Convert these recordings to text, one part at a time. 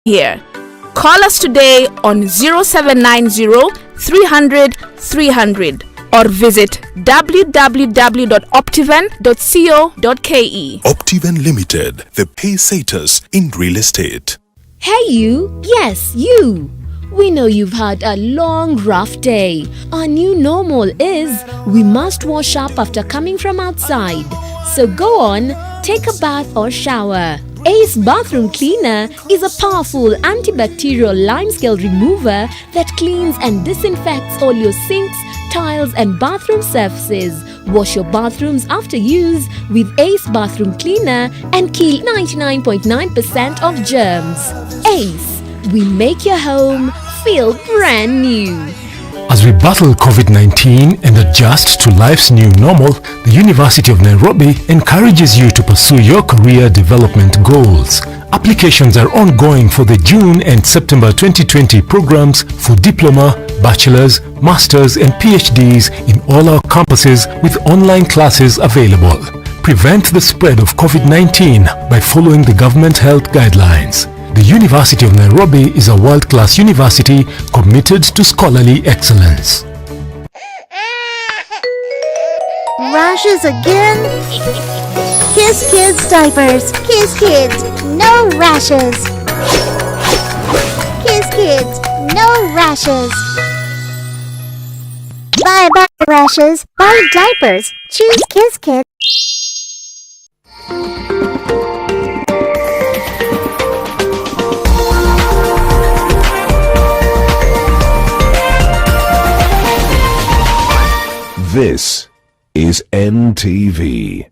here. Call us today on 0790 300 300 or visit www.optiven.co.ke. Optiven Limited, the pacesetters in real estate. Hey you, yes you. We know you've had a long, rough day. Our new normal is we must wash up after coming from outside. So go on, take a bath or shower. Ace Bathroom Cleaner is a powerful antibacterial limescale remover that cleans and disinfects all your sinks, tiles and bathroom surfaces. Wash your bathrooms after use with Ace Bathroom Cleaner and kill 99.9% of germs. Ace, we make your home feel brand new. As we battle COVID-19 and adjust to life's new normal, the University of Nairobi encourages you to pursue your career development goals. Applications are ongoing for the June and September 2020 programs for diploma, bachelor's, master's and PhDs in all our campuses with online classes available. Prevent the spread of COVID-19 by following the government health guidelines. The University of Nairobi is a world-class university committed to scholarly excellence. Rashes again? Kiss Kids diapers. Kiss Kids, no rashes. Kiss Kids, no rashes. Bye-bye rashes. Bye diapers. Choose Kiss Kids. This is NTV.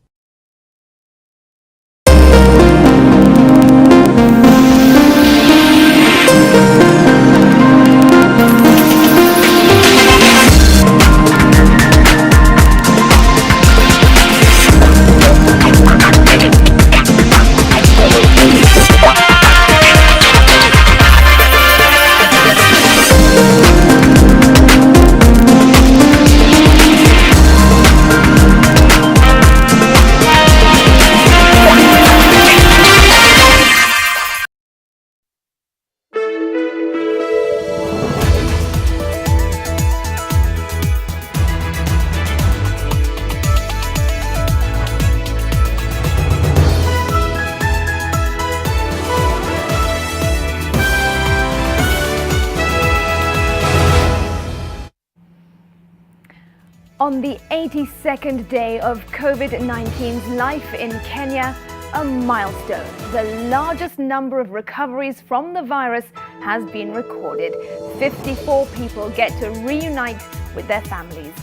On the 82nd day of COVID-19's life in Kenya, a milestone. The largest number of recoveries from the virus has been recorded. 54 people get to reunite with their families.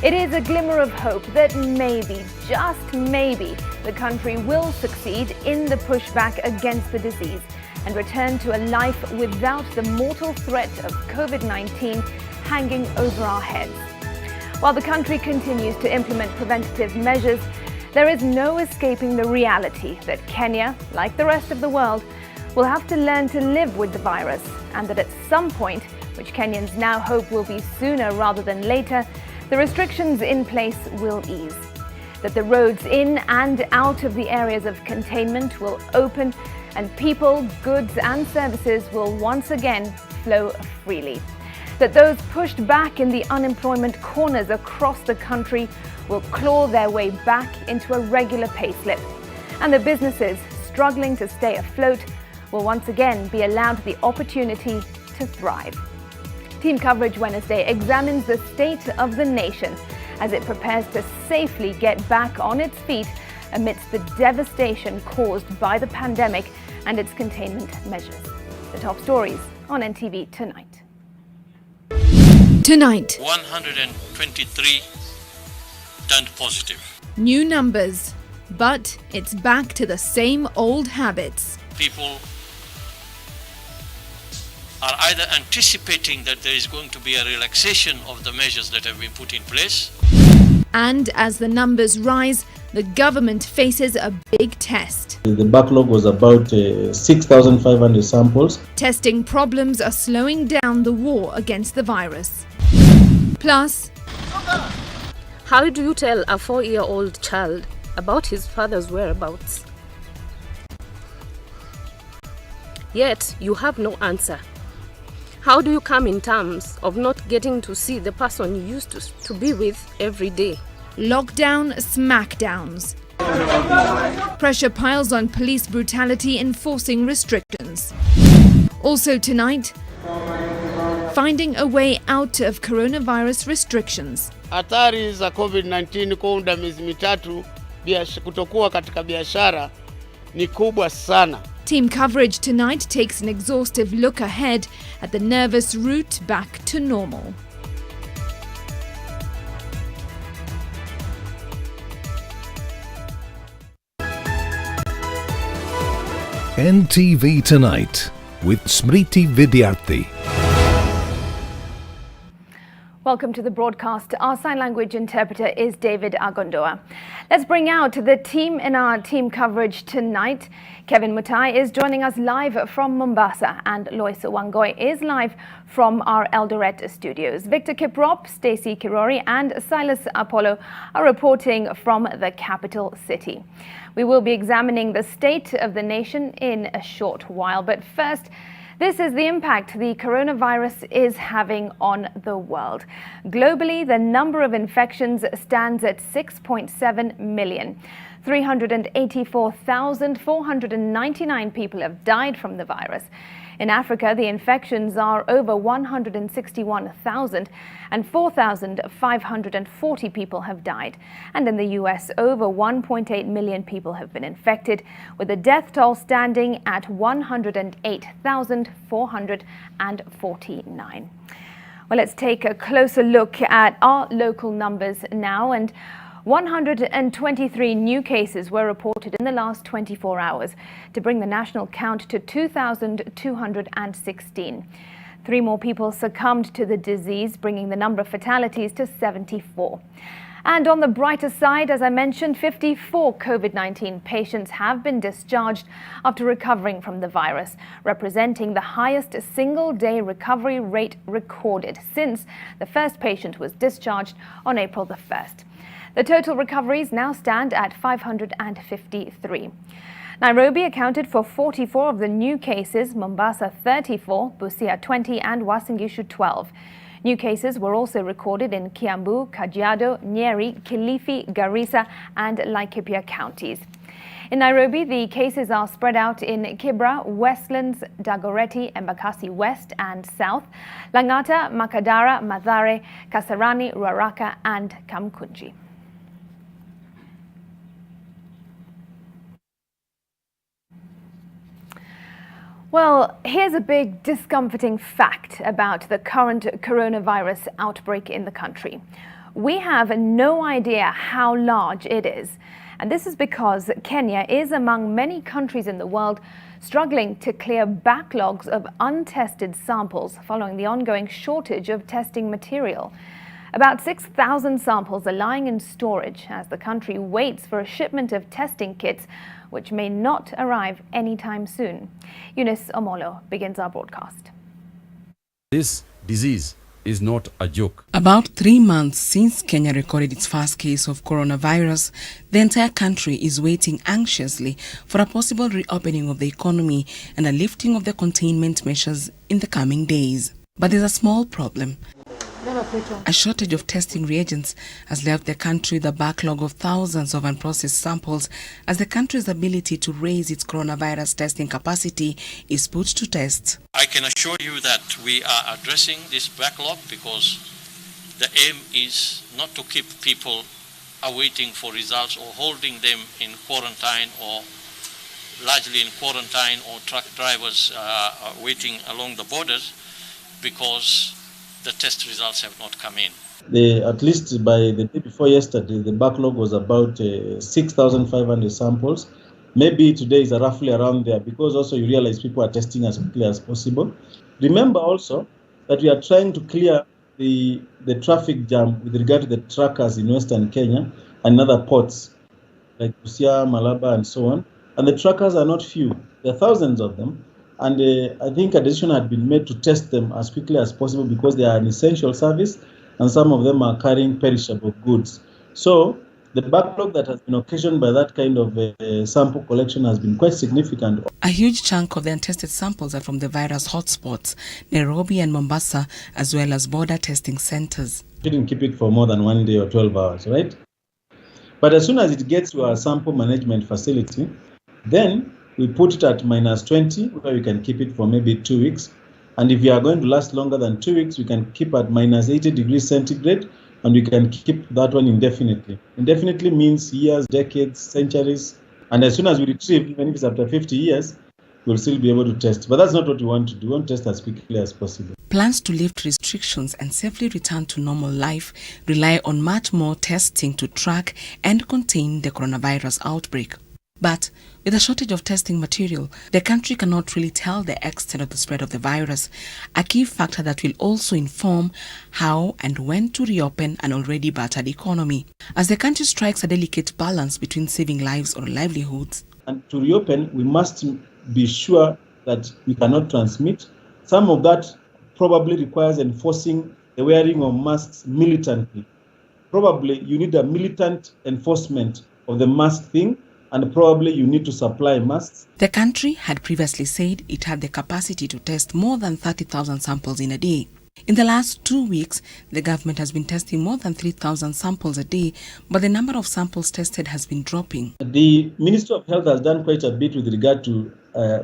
It is a glimmer of hope that maybe, just maybe, the country will succeed in the pushback against the disease and return to a life without the mortal threat of COVID-19 hanging over our heads. While the country continues to implement preventative measures, there is no escaping the reality that Kenya, like the rest of the world, will have to learn to live with the virus, and that at some point, which Kenyans now hope will be sooner rather than later, the restrictions in place will ease. That the roads in and out of the areas of containment will open and people, goods and services will once again flow freely. That those pushed back in the unemployment corners across the country will claw their way back into a regular payslip. And the businesses struggling to stay afloat will once again be allowed the opportunity to thrive. Team Coverage Wednesday examines the state of the nation as it prepares to safely get back on its feet amidst the devastation caused by the pandemic and its containment measures. The top stories on NTV tonight. Tonight, 123 turned positive. new numbers, but it's back to the same old habits. People are either anticipating that there is going to be a relaxation of the measures that have been put in place. And as the numbers rise, the government faces a big test. The backlog was about 6,500 samples. Testing problems are slowing down the war against the virus. Plus, how do you tell a 4-year-old child about his father's whereabouts? Yet you have no answer. How do you come in terms of not getting to see the person you used to be with every day? Lockdown smackdowns. Pressure piles on police brutality enforcing restrictions. Also tonight, finding a way out of coronavirus restrictions. Hatari za COVID-19 kwa muda miezi mitatu kutokuwa katika biashara ni kubwa sana. Team coverage tonight takes an exhaustive look ahead at the nervous route back to normal. NTV Tonight with Smriti Vidyarthi. Welcome to the broadcast. Our sign language interpreter is David Agondoa. Let's bring out the team in our team coverage tonight. Kevin Mutai is joining us live from Mombasa, and Loisa Wangoi is live from our Eldoret studios. Victor Kiprop, Stacey Kirori and Silas Apollo are reporting from the capital city. We will be examining the state of the nation in a short while, but first, this is the impact the coronavirus is having on the world. Globally, the number of infections stands at 6.7 million. 384,499 people have died from the virus. In Africa, the infections are over 161,000 and 4,540 people have died. And in the US, over 1.8 million people have been infected, with the death toll standing at 108,449. Well, let's take a closer look at our local numbers now. And 123 new cases were reported in the last 24 hours to bring the national count to 2,216. 3 more people succumbed to the disease, bringing the number of fatalities to 74. And on the brighter side, as I mentioned, 54 COVID-19 patients have been discharged after recovering from the virus, representing the highest single-day recovery rate recorded since the first patient was discharged on April the 1st. The total recoveries now stand at 553. Nairobi accounted for 44 of the new cases, Mombasa 34, Busia 20 and Uasin Gishu 12. New cases were also recorded in Kiambu, Kajiado, Nyeri, Kilifi, Garissa and Laikipia counties. In Nairobi, the cases are spread out in Kibra, Westlands, Dagoretti, Embakasi West and South, Langata, Makadara, Mathare, Kasarani, Ruaraka and Kamkunji. Well, here's a big discomforting fact about the current coronavirus outbreak in the country. We have no idea how large it is. And this is because Kenya is among many countries in the world struggling to clear backlogs of untested samples following the ongoing shortage of testing material. About 6,000 samples are lying in storage as the country waits for a shipment of testing kits, which may not arrive anytime soon. Eunice Omolo begins our broadcast. This disease is not a joke. About 3 months since Kenya recorded its first case of coronavirus, the entire country is waiting anxiously for a possible reopening of the economy and a lifting of the containment measures in the coming days. But there's a small problem. A shortage of testing reagents has left the country with a backlog of thousands of unprocessed samples as the country's ability to raise its coronavirus testing capacity is put to test. I can assure you that we are addressing this backlog because the aim is not to keep people awaiting for results or holding them in quarantine or largely in quarantine or truck drivers waiting along the borders because the test results have not come in. At least by the day before yesterday, the backlog was about 6,500 samples. Maybe today is roughly around there because also you realize people are testing as quickly as possible. Remember also that we are trying to clear the traffic jam with regard to the truckers in Western Kenya and other ports like Busia, Malaba and so on. And the truckers are not few. There are thousands of them. And I think a decision had been made to test them as quickly as possible because they are an essential service and some of them are carrying perishable goods. So the backlog that has been occasioned by that kind of sample collection has been quite significant. A huge chunk of the untested samples are from the virus hotspots, Nairobi and Mombasa, as well as border testing centers. Shouldn't keep it for more than 1 day or 12 hours, right? But as soon as it gets to our sample management facility, then we put it at -20, where we can keep it for maybe 2 weeks. And if you are going to last longer than 2 weeks, we can keep at -80 degrees centigrade, and we can keep that one indefinitely. Indefinitely means years, decades, centuries. And as soon as we retrieve, even if it's after 50 years, we'll still be able to test. But that's not what we want to do. We want to test as quickly as possible. Plans to lift restrictions and safely return to normal life rely on much more testing to track and contain the coronavirus outbreak. But with a shortage of testing material, the country cannot really tell the extent of the spread of the virus, a key factor that will also inform how and when to reopen an already battered economy. As the country strikes a delicate balance between saving lives or livelihoods. And to reopen, we must be sure that we cannot transmit. Some of that probably requires enforcing the wearing of masks militantly. Probably you need a militant enforcement of the mask thing, and probably you need to supply masks. The country had previously said it had the capacity to test more than 30,000 samples in a day. In the last 2 weeks, the government has been testing more than 3,000 samples a day, but the number of samples tested has been dropping. The Ministry of Health has done quite a bit with regard to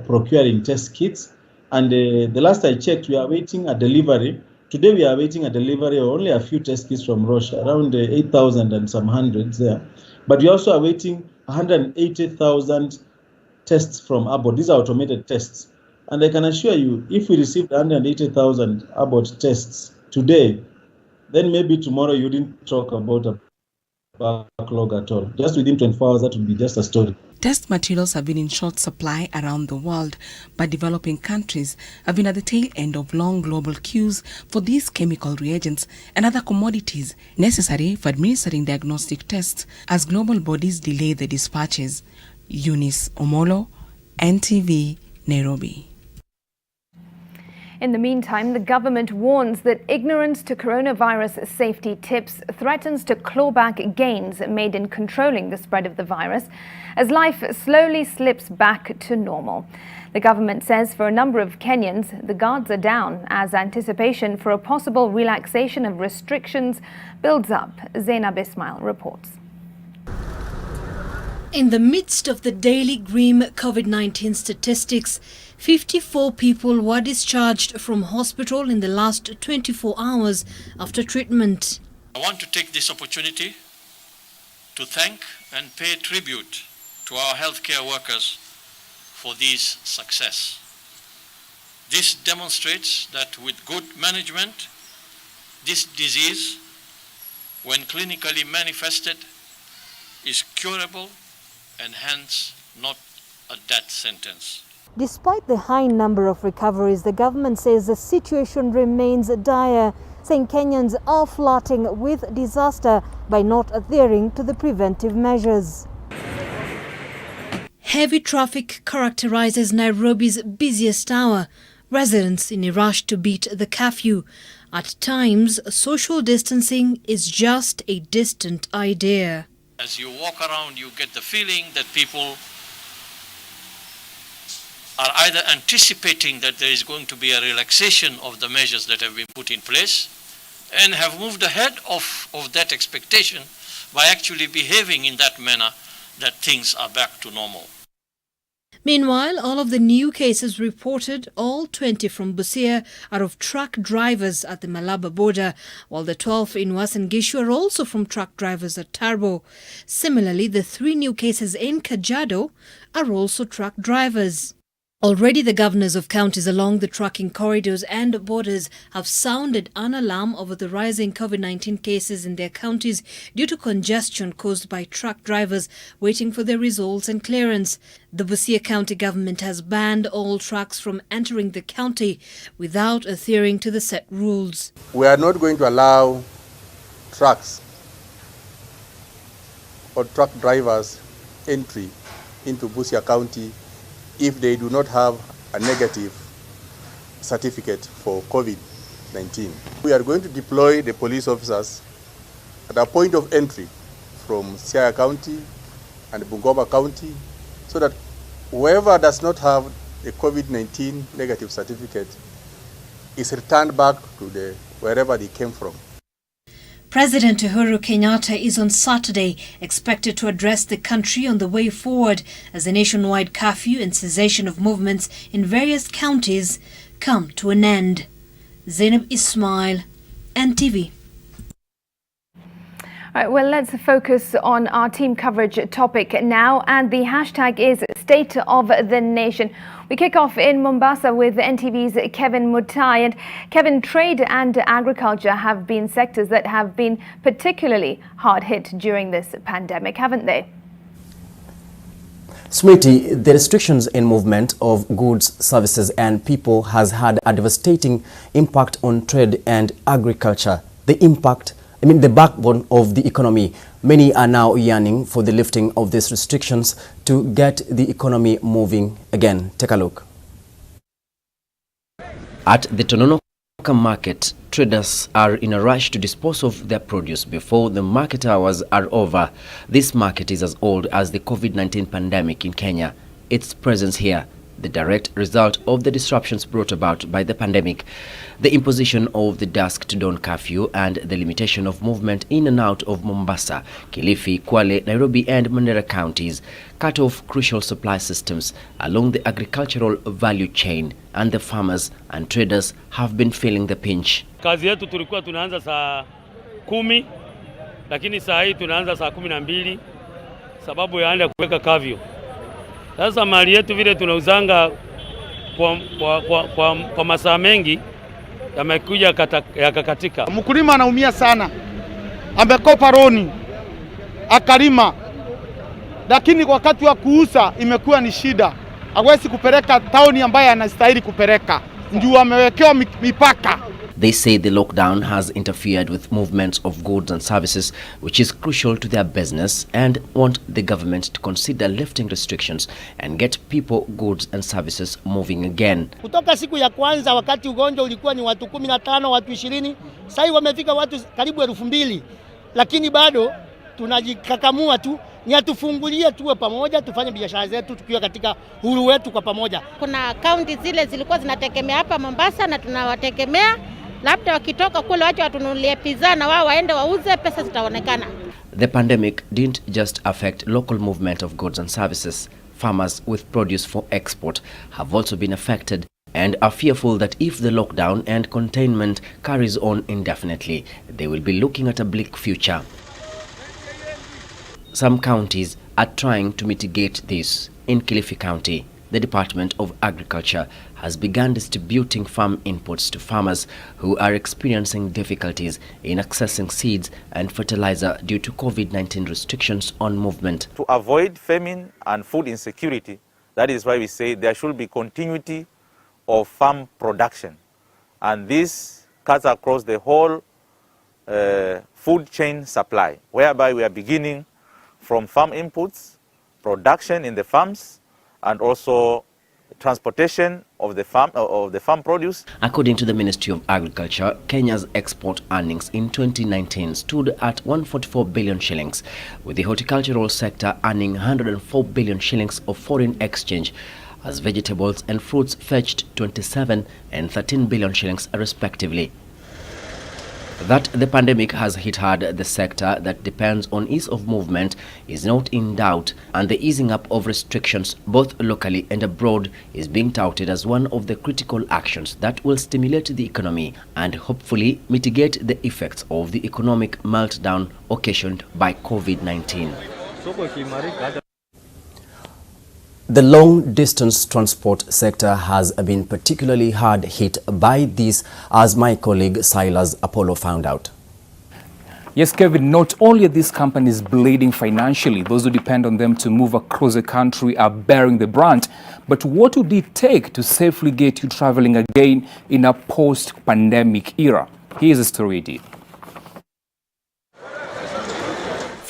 procuring test kits. And the last I checked, we are waiting a delivery. Today we are waiting a delivery of only a few test kits from Russia, around 8,000 and some hundreds there. But we also are waiting 180,000 tests from Abbott. These are automated tests. And I can assure you, if we received 180,000 Abbott tests today, then maybe tomorrow you didn't talk about a backlog at all. Just within 24 hours, that would be just a story. Test materials have been in short supply around the world, but developing countries have been at the tail end of long global queues for these chemical reagents and other commodities necessary for administering diagnostic tests as global bodies delay the dispatches. Eunice Omolo, NTV, Nairobi. In the meantime, the government warns that ignorance to coronavirus safety tips threatens to claw back gains made in controlling the spread of the virus as life slowly slips back to normal. The government says for a number of Kenyans, the guards are down as anticipation for a possible relaxation of restrictions builds up. Zainab Ismail reports. In the midst of the daily grim COVID-19 statistics, 54 people were discharged from hospital in the last 24 hours after treatment. I want to take this opportunity to thank and pay tribute to our healthcare workers for this success. This demonstrates that with good management, this disease, when clinically manifested, is curable and hence not a death sentence. Despite the high number of recoveries, the government says the situation remains dire, saying Kenyans are flirting with disaster by not adhering to the preventive measures. Heavy traffic characterizes Nairobi's busiest hour. Residents in a rush to beat the curfew. At times, social distancing is just a distant idea. As you walk around, you get the feeling that people are either anticipating that there is going to be a relaxation of the measures that have been put in place and have moved ahead of that expectation by actually behaving in that manner that things are back to normal. Meanwhile, all of the new cases reported, all 20 from Busia, are of truck drivers at the Malaba border, while the 12 in Uasin Gishu are also from truck drivers at Tarbo. Similarly, the 3 new cases in Kajiado are also truck drivers. Already the governors of counties along the trucking corridors and borders have sounded an alarm over the rising COVID-19 cases in their counties due to congestion caused by truck drivers waiting for their results and clearance. The Busia County government has banned all trucks from entering the county without adhering to the set rules. We are not going to allow trucks or truck drivers entry into Busia County if they do not have a negative certificate for COVID-19. We are going to deploy the police officers at a point of entry from Siaya County and Bungoma County, so that whoever does not have a COVID-19 negative certificate is returned back to wherever they came from. President Uhuru Kenyatta is on Saturday expected to address the country on the way forward as a nationwide curfew and cessation of movements in various counties come to an end. Zainab Ismail, NTV. All right, well, let's focus on our team coverage topic now, and the hashtag is State of the Nation. We kick off in Mombasa with NTV's Kevin Mutai. And Kevin, trade and agriculture have been sectors that have been particularly hard hit during this pandemic, haven't they? Smriti, the restrictions in movement of goods, services and people has had a devastating impact on trade and agriculture. The backbone of the economy. Many are now yearning for the lifting of these restrictions to get the economy moving again. Take a look. At the Tononoka market, traders are in a rush to dispose of their produce before the market hours are over. This market is as old as the COVID-19 pandemic in Kenya. Its presence here, the direct result of the disruptions brought about by the pandemic, the imposition of the dusk to dawn curfew and the limitation of movement in and out of Mombasa, Kilifi, Kwale, Nairobi and Mandera counties cut off crucial supply systems along the agricultural value chain, and the farmers and traders have been feeling the pinch. Kazi yetu tulikuwa tunaanza saa 10, lakini saa hii tunaanza saa 12 sababu yaenda kuweka curfew. Sasa mali yetu vile tunauzanga kwa masaa mengi yamekuja yakakatika. Mkulima anaumia sana. Amekopa roni, akalima, lakini wakati wa kuuza imekuwa ni shida. Hawezi kupeleka tauni ambaye anastahili kupeleka. Ndio amewekewa mipaka. They say the lockdown has interfered with movements of goods and services, which is crucial to their business, and want the government to consider lifting restrictions and get people, goods and services moving again. Kutoka siku ya kwanza wakati ugonjwa ulikuwa ni watu 15, watu 20, sasa wamefika watu karibu 2000, lakini bado tunajikakamua tu, ni atufungulie tuwe pamoja, tufanye biashara zetu tukiwa katika huru wetu kwa pamoja. Kuna kaunti zile zilikuwa zinategemea hapa Mombasa na tunawategemea, labda wakitoka kule wacha watununulie pizza na wao waende wauze, pesa zitaonekana. The pandemic didn't just affect local movement of goods and services. Farmers with produce for export have also been affected and are fearful that if the lockdown and containment carries on indefinitely, they will be looking at a bleak future. Some counties are trying to mitigate this. In Kilifi County, the Department of Agriculture has begun distributing farm inputs to farmers who are experiencing difficulties in accessing seeds and fertilizer due to COVID-19 restrictions on movement. To avoid famine and food insecurity, that is why we say there should be continuity of farm production. And this cuts across the whole food chain supply, whereby we are beginning from farm inputs, production in the farms, and also transportation of the farm produce. According to the Ministry of Agriculture, Kenya's export earnings in 2019 stood at 144 billion shillings, with the horticultural sector earning 104 billion shillings of foreign exchange, as vegetables and fruits fetched 27 and 13 billion shillings respectively. That the pandemic has hit hard the sector that depends on ease of movement is not in doubt, and the easing up of restrictions both locally and abroad is being touted as one of the critical actions that will stimulate the economy and hopefully mitigate the effects of the economic meltdown occasioned by COVID-19. The long-distance transport sector has been particularly hard hit by this, as my colleague Silas Apollo found out. Yes, Kevin, not only are these companies bleeding financially, those who depend on them to move across the country are bearing the brunt, but what would it take to safely get you traveling again in a post-pandemic era? Here's a story deep.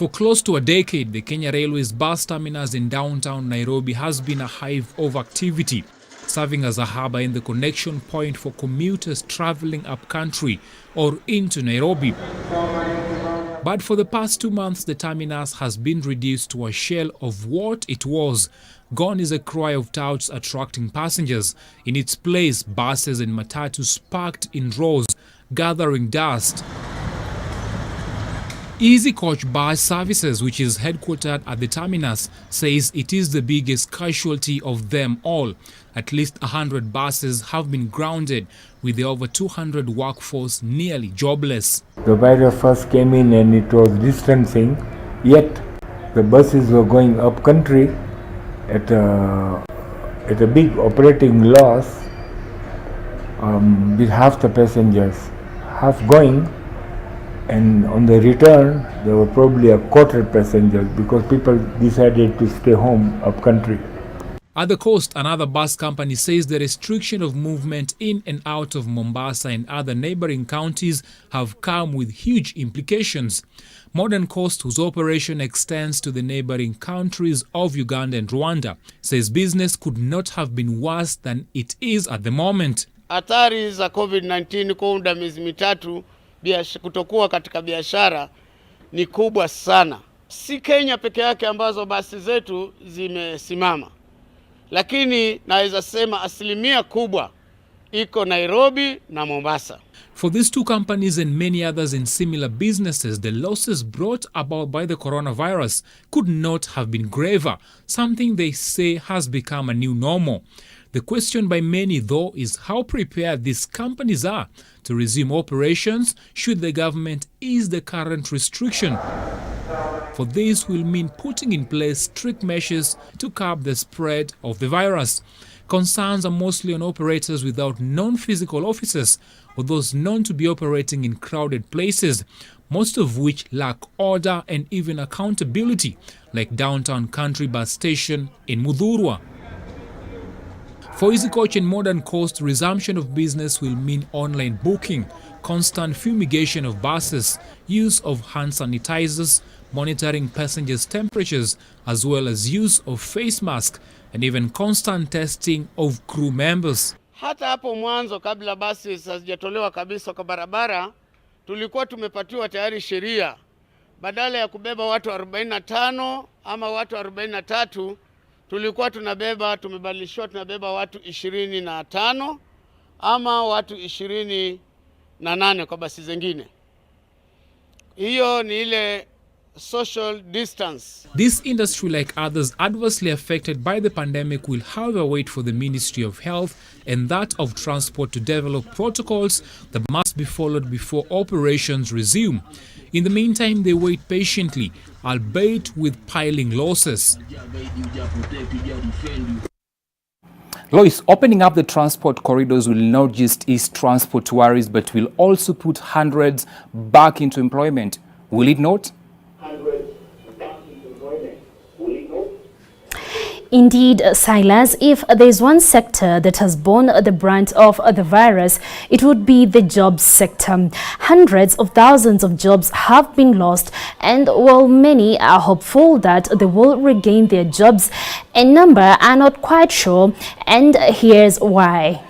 For close to a decade, the Kenya Railways bus terminus in downtown Nairobi has been a hive of activity, serving as a hub and the connection point for commuters traveling up country or into Nairobi. But for the past 2 months, the terminus has been reduced to a shell of what it was. Gone is a cry of touts attracting passengers. In its place, buses and matatus parked in rows, gathering dust. Easy Coach Bus Services, which is headquartered at the terminus, says it is the biggest casualty of them all. At least 100 buses have been grounded, with the over 200 workforce nearly jobless. The virus first came in and it was distancing, yet the buses were going up country at a big operating loss, with half the passengers, half going. And on the return, there were probably a quarter passengers because people decided to stay home up country. At the coast, another bus company says the restriction of movement in and out of Mombasa and other neighboring counties have come with huge implications. Modern Coast, whose operation extends to the neighboring countries of Uganda and Rwanda, says business could not have been worse than it is at the moment. Athari za COVID-19 kwa muda miezi mitatu kutokuwa katika biashara ni kubwa sana. Si Kenya peke yake ambazo basi zetu zimesimama, lakini naweza sema asilimia kubwa iko Nairobi na Mombasa. For these two companies and many others in similar businesses, the losses brought about by the coronavirus could not have been graver, something they say has become a new normal. The question by many, though, is how prepared these companies are to resume operations should the government ease the current restriction. For this will mean putting in place strict measures to curb the spread of the virus. Concerns are mostly on operators without non-physical offices or those known to be operating in crowded places, most of which lack order and even accountability, like downtown Country Bus Station in Mudhurwa. For Easy Coach and Modern Coast, resumption of business will mean online booking, constant fumigation of buses, use of hand sanitizers, monitoring passengers' temperatures, as well as use of face masks, and even constant testing of crew members. Hata hapo mwanzo kabla basi hazijatolewa kabisa kwa barabara, tulikuwa tumepatiwa tayari sheria. Badala ya kubeba watu 45 ama watu 43, tulikuwa tumebadilishwa tunabeba watu 25 ama watu 28 kwa basi zingine. Hiyo ni ile social distance. This industry, like others adversely affected by the pandemic, will however wait for the Ministry of Health and that of Transport to develop protocols that must be followed before operations resume. In the meantime, they wait patiently, albeit with piling losses. Lois, opening up the transport corridors will not just ease transport worries, but will also put hundreds back into employment. Will it not? Indeed, Silas, if there's one sector that has borne the brunt of the virus, it would be the jobs sector. Hundreds of thousands of jobs have been lost, and while many are hopeful that they will regain their jobs, a number are not quite sure, and here's why.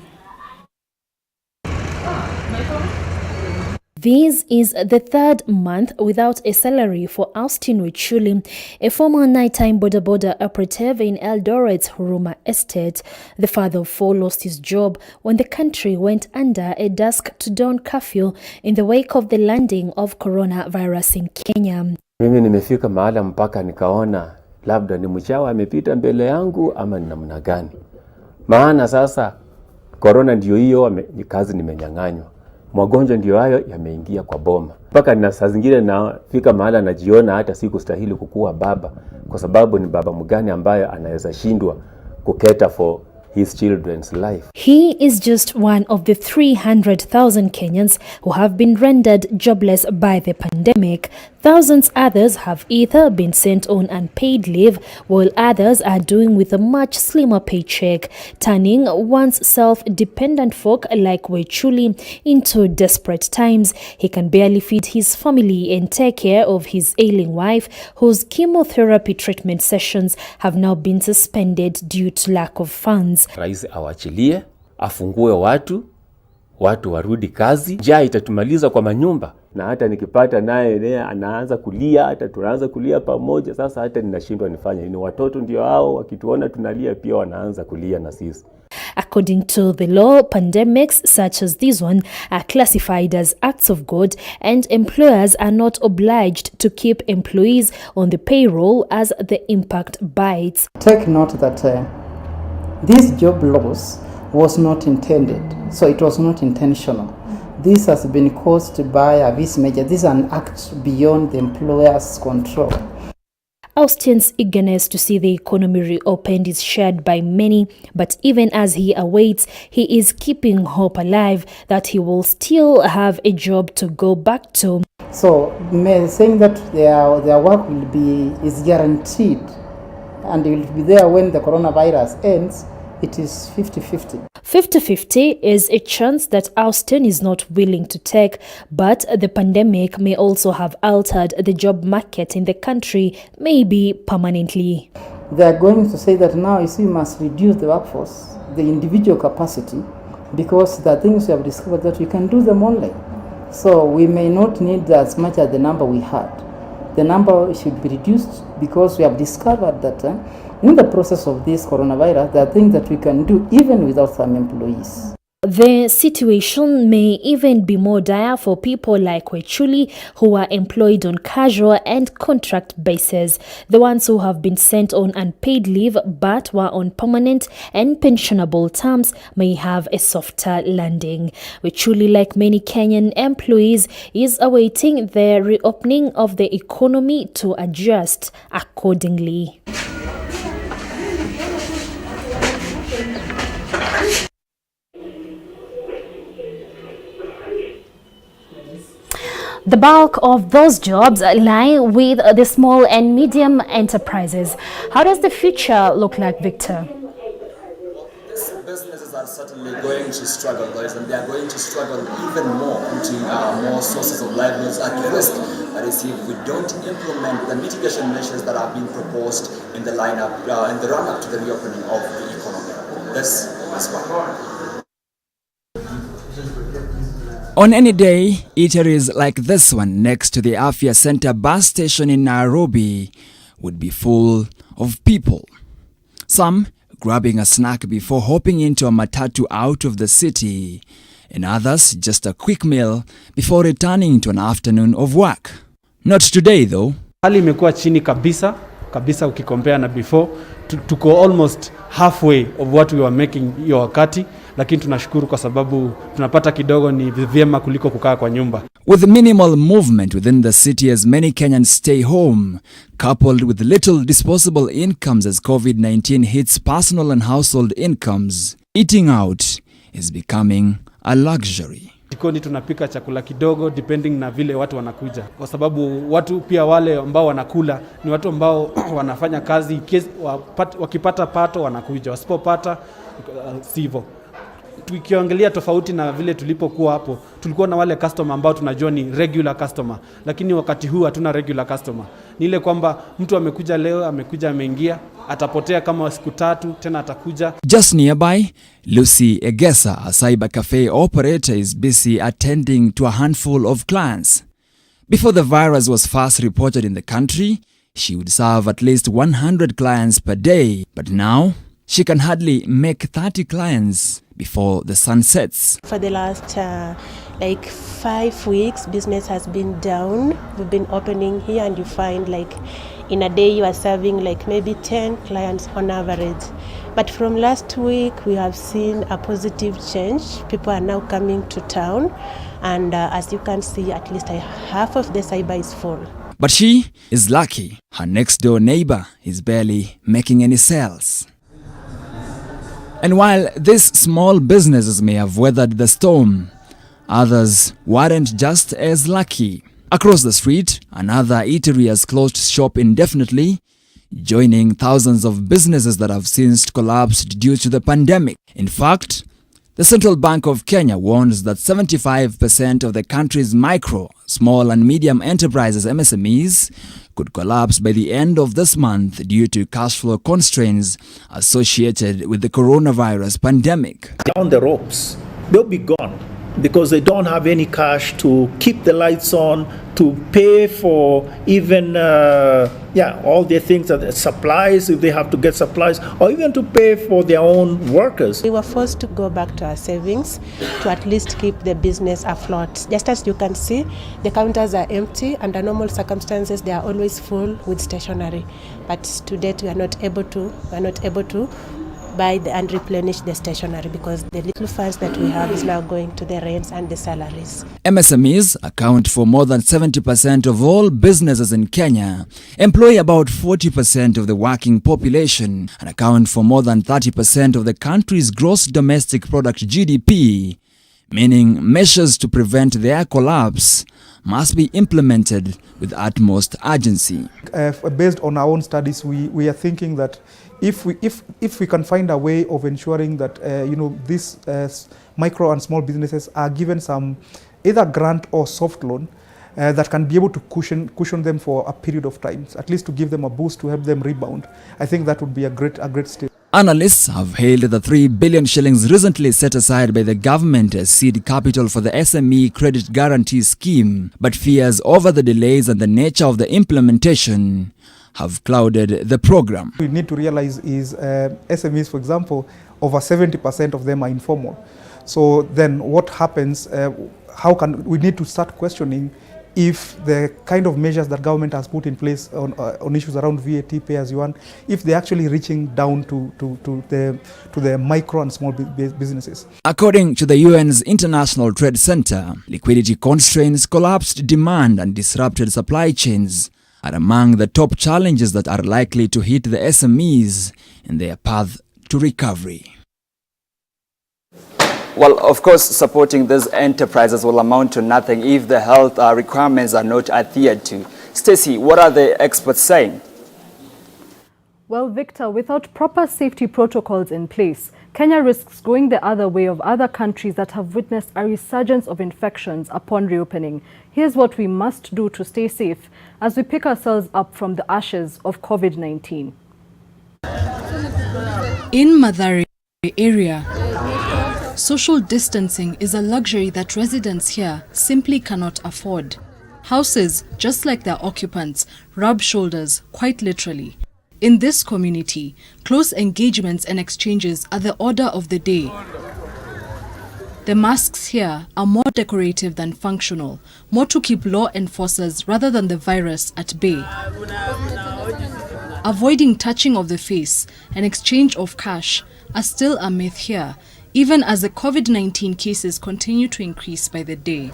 This is the third month without a salary for Austin Wichuli, a former nighttime border operative in Eldoret's Huruma estate. The father of four lost his job when the country went under a dusk-to-dawn curfew in the wake of the landing of coronavirus in Kenya. Mimi nimefika mahala mpaka nikaona labda ni mchawi amepita mbele yangu ama ni namna gani. Maana sasa corona ndio hiyo, kazi nimenyang'anywa. Magonjwa ndio hayo yameingia kwa boma. Mpaka na saa zingine nafika mahala najiona hata sikustahili kukuwa baba, kwa sababu ni baba mgani ambaye anaweza shindwa kuketa for his children's life. He is just one of the 300,000 Kenyans who have been rendered jobless by the pandemic. Thousands others have either been sent on unpaid leave, while others are doing with a much slimmer paycheck, turning once self-dependent folk like Wichuli into desperate times. He can barely feed his family and take care of his ailing wife, whose chemotherapy treatment sessions have now been suspended due to lack of funds. Rais awachilie, afungue watu warudi kazi. Njaa itatumaliza kwa manyumba. na hata nikipata naye anaanza kulia, hata tunaanza kulia pamoja. Sasa hata ninashindwa nifanye nini. Watoto ndio hao wakituona tunalia pia wanaanza kulia na sisi. According to the law, pandemics such as this one are classified as acts of God, and employers are not obliged to keep employees on the payroll as the impact bites. Take note that this job loss was not intended, so it was not intentional. This has been caused by this measure. This is an act beyond the employer's control. Austin's eagerness to see the economy reopened is shared by many, but even as he awaits, he is keeping hope alive that he will still have a job to go back to. So, saying that their work is guaranteed and will be there when the coronavirus ends, it is 50-50. 50-50 is a chance that Austin is not willing to take, but the pandemic may also have altered the job market in the country, maybe permanently. They are going to say that now you see, we must reduce the workforce, the individual capacity, because the things we have discovered that we can do them online. So we may not need as much as the number we had. The number should be reduced because we have discovered that in the process of this coronavirus, there are things that we can do even without some employees. The situation may even be more dire for people like Wechuli, who are employed on casual and contract basis. The ones who have been sent on unpaid leave but were on permanent and pensionable terms may have a softer landing. Wechuli, like many Kenyan employees, is awaiting the reopening of the economy to adjust accordingly. The bulk of those jobs lie with the small and medium enterprises. How does the future look like, Victor? Businesses are certainly going to struggle, guys, and they are going to struggle even more, putting more sources of livelihoods at risk. That is, if we don't implement the mitigation measures that are being proposed in the lineup, in the run-up to the reopening of the economy. This is why. On any day, eateries like this one next to the Afya Center bus station in Nairobi would be full of people. Some grabbing a snack before hopping into a matatu out of the city, and others just a quick meal before returning to an afternoon of work. Not today though. Hali imekuwa chini kabisa ukikompare na before. Tuko almost halfway of what we were making hiyo wakati, lakini tunashukuru kwa sababu tunapata kidogo, ni vyema kuliko kukaa kwa nyumba. With minimal movement within the city as many Kenyans stay home, coupled with little disposable incomes as COVID-19 hits personal and household incomes, eating out is becoming a luxury. Jikoni tunapika chakula kidogo depending na vile watu wanakuja, kwa sababu watu pia wale ambao wanakula ni watu ambao wanafanya kazi, wakipata pato wanakuja, wasipopata sivyo. Tukiangalia tofauti na vile tulipokuwa hapo, tulikuwa na wale customer ambao tunajua ni regular customer, lakini wakati huu hatuna regular customer. Ni ile kwamba mtu amekuja leo, amekuja ameingia, atapotea kama siku tatu, tena atakuja. Just nearby, Lucy Egesa, a cyber cafe operator, is busy attending to a handful of clients. Before the virus was first reported in the country, she would serve at least 100 clients per day, but now she can hardly make 30 clients before the sun sets. For the last 5 weeks, business has been down. We've been opening here and you find in a day you are serving maybe 10 clients on average. But from last week, we have seen a positive change. People are now coming to town, and as you can see, at least half of the cyber is full. But she is lucky. Her next door neighbor is barely making any sales. And while these small businesses may have weathered the storm, others weren't just as lucky. Across the street, another eatery has closed shop indefinitely, joining thousands of businesses that have since collapsed due to the pandemic. In fact, the Central Bank of Kenya warns that 75% of the country's micro, small and medium enterprises (MSMEs) could collapse by the end of this month due to cash flow constraints associated with the coronavirus pandemic. On the ropes, they'll be gone. because they don't have any cash to keep the lights on, to pay for even all their things, supplies if they have to get supplies, or even to pay for their own workers. We were forced to go back to our savings to at least keep the business afloat. Just as you can see, the counters are empty. Under normal circumstances, they are always full with stationery. But to date, we are not able to buy and replenish the stationery because the little funds that we have is now going to the rents and the salaries. MSMEs account for more than 70% of all businesses in Kenya, employ about 40% of the working population, and account for more than 30% of the country's gross domestic product GDP, meaning measures to prevent their collapse must be implemented with utmost urgency. Based on our own studies, we are thinking that if we can find a way of ensuring that these micro and small businesses are given some either grant or soft loan that can be able to cushion them for a period of time, at least to give them a boost to help them rebound, I think that would be a great step. Analysts have hailed the 3 billion shillings recently set aside by the government as seed capital for the SME Credit Guarantee Scheme, but fears over the delays and the nature of the implementation have clouded the program. We need to realize is SMEs, for example, over 70% of them are informal. So then what happens, we need to start questioning if the kind of measures that government has put in place on issues around VAT, pay as you earn, if they're actually reaching down to the micro and small businesses. According to the UN's International Trade Center, liquidity constraints, collapsed demand and disrupted supply chains are among the top challenges that are likely to hit the SMEs in their path to recovery. Well, of course, supporting these enterprises will amount to nothing if the health requirements are not adhered to. Stacey, what are the experts saying? Well, Victor, without proper safety protocols in place, Kenya risks going the other way of other countries that have witnessed a resurgence of infections upon reopening. Here's what we must do to stay safe as we pick ourselves up from the ashes of COVID-19. In Mathare area, social distancing is a luxury that residents here simply cannot afford. Houses, just like their occupants, rub shoulders, quite literally. In this community, close engagements and exchanges are the order of the day. The masks here are more decorative than functional, more to keep law enforcers rather than the virus at bay. Avoiding touching of the face and exchange of cash are still a myth here, even as the COVID-19 cases continue to increase by the day.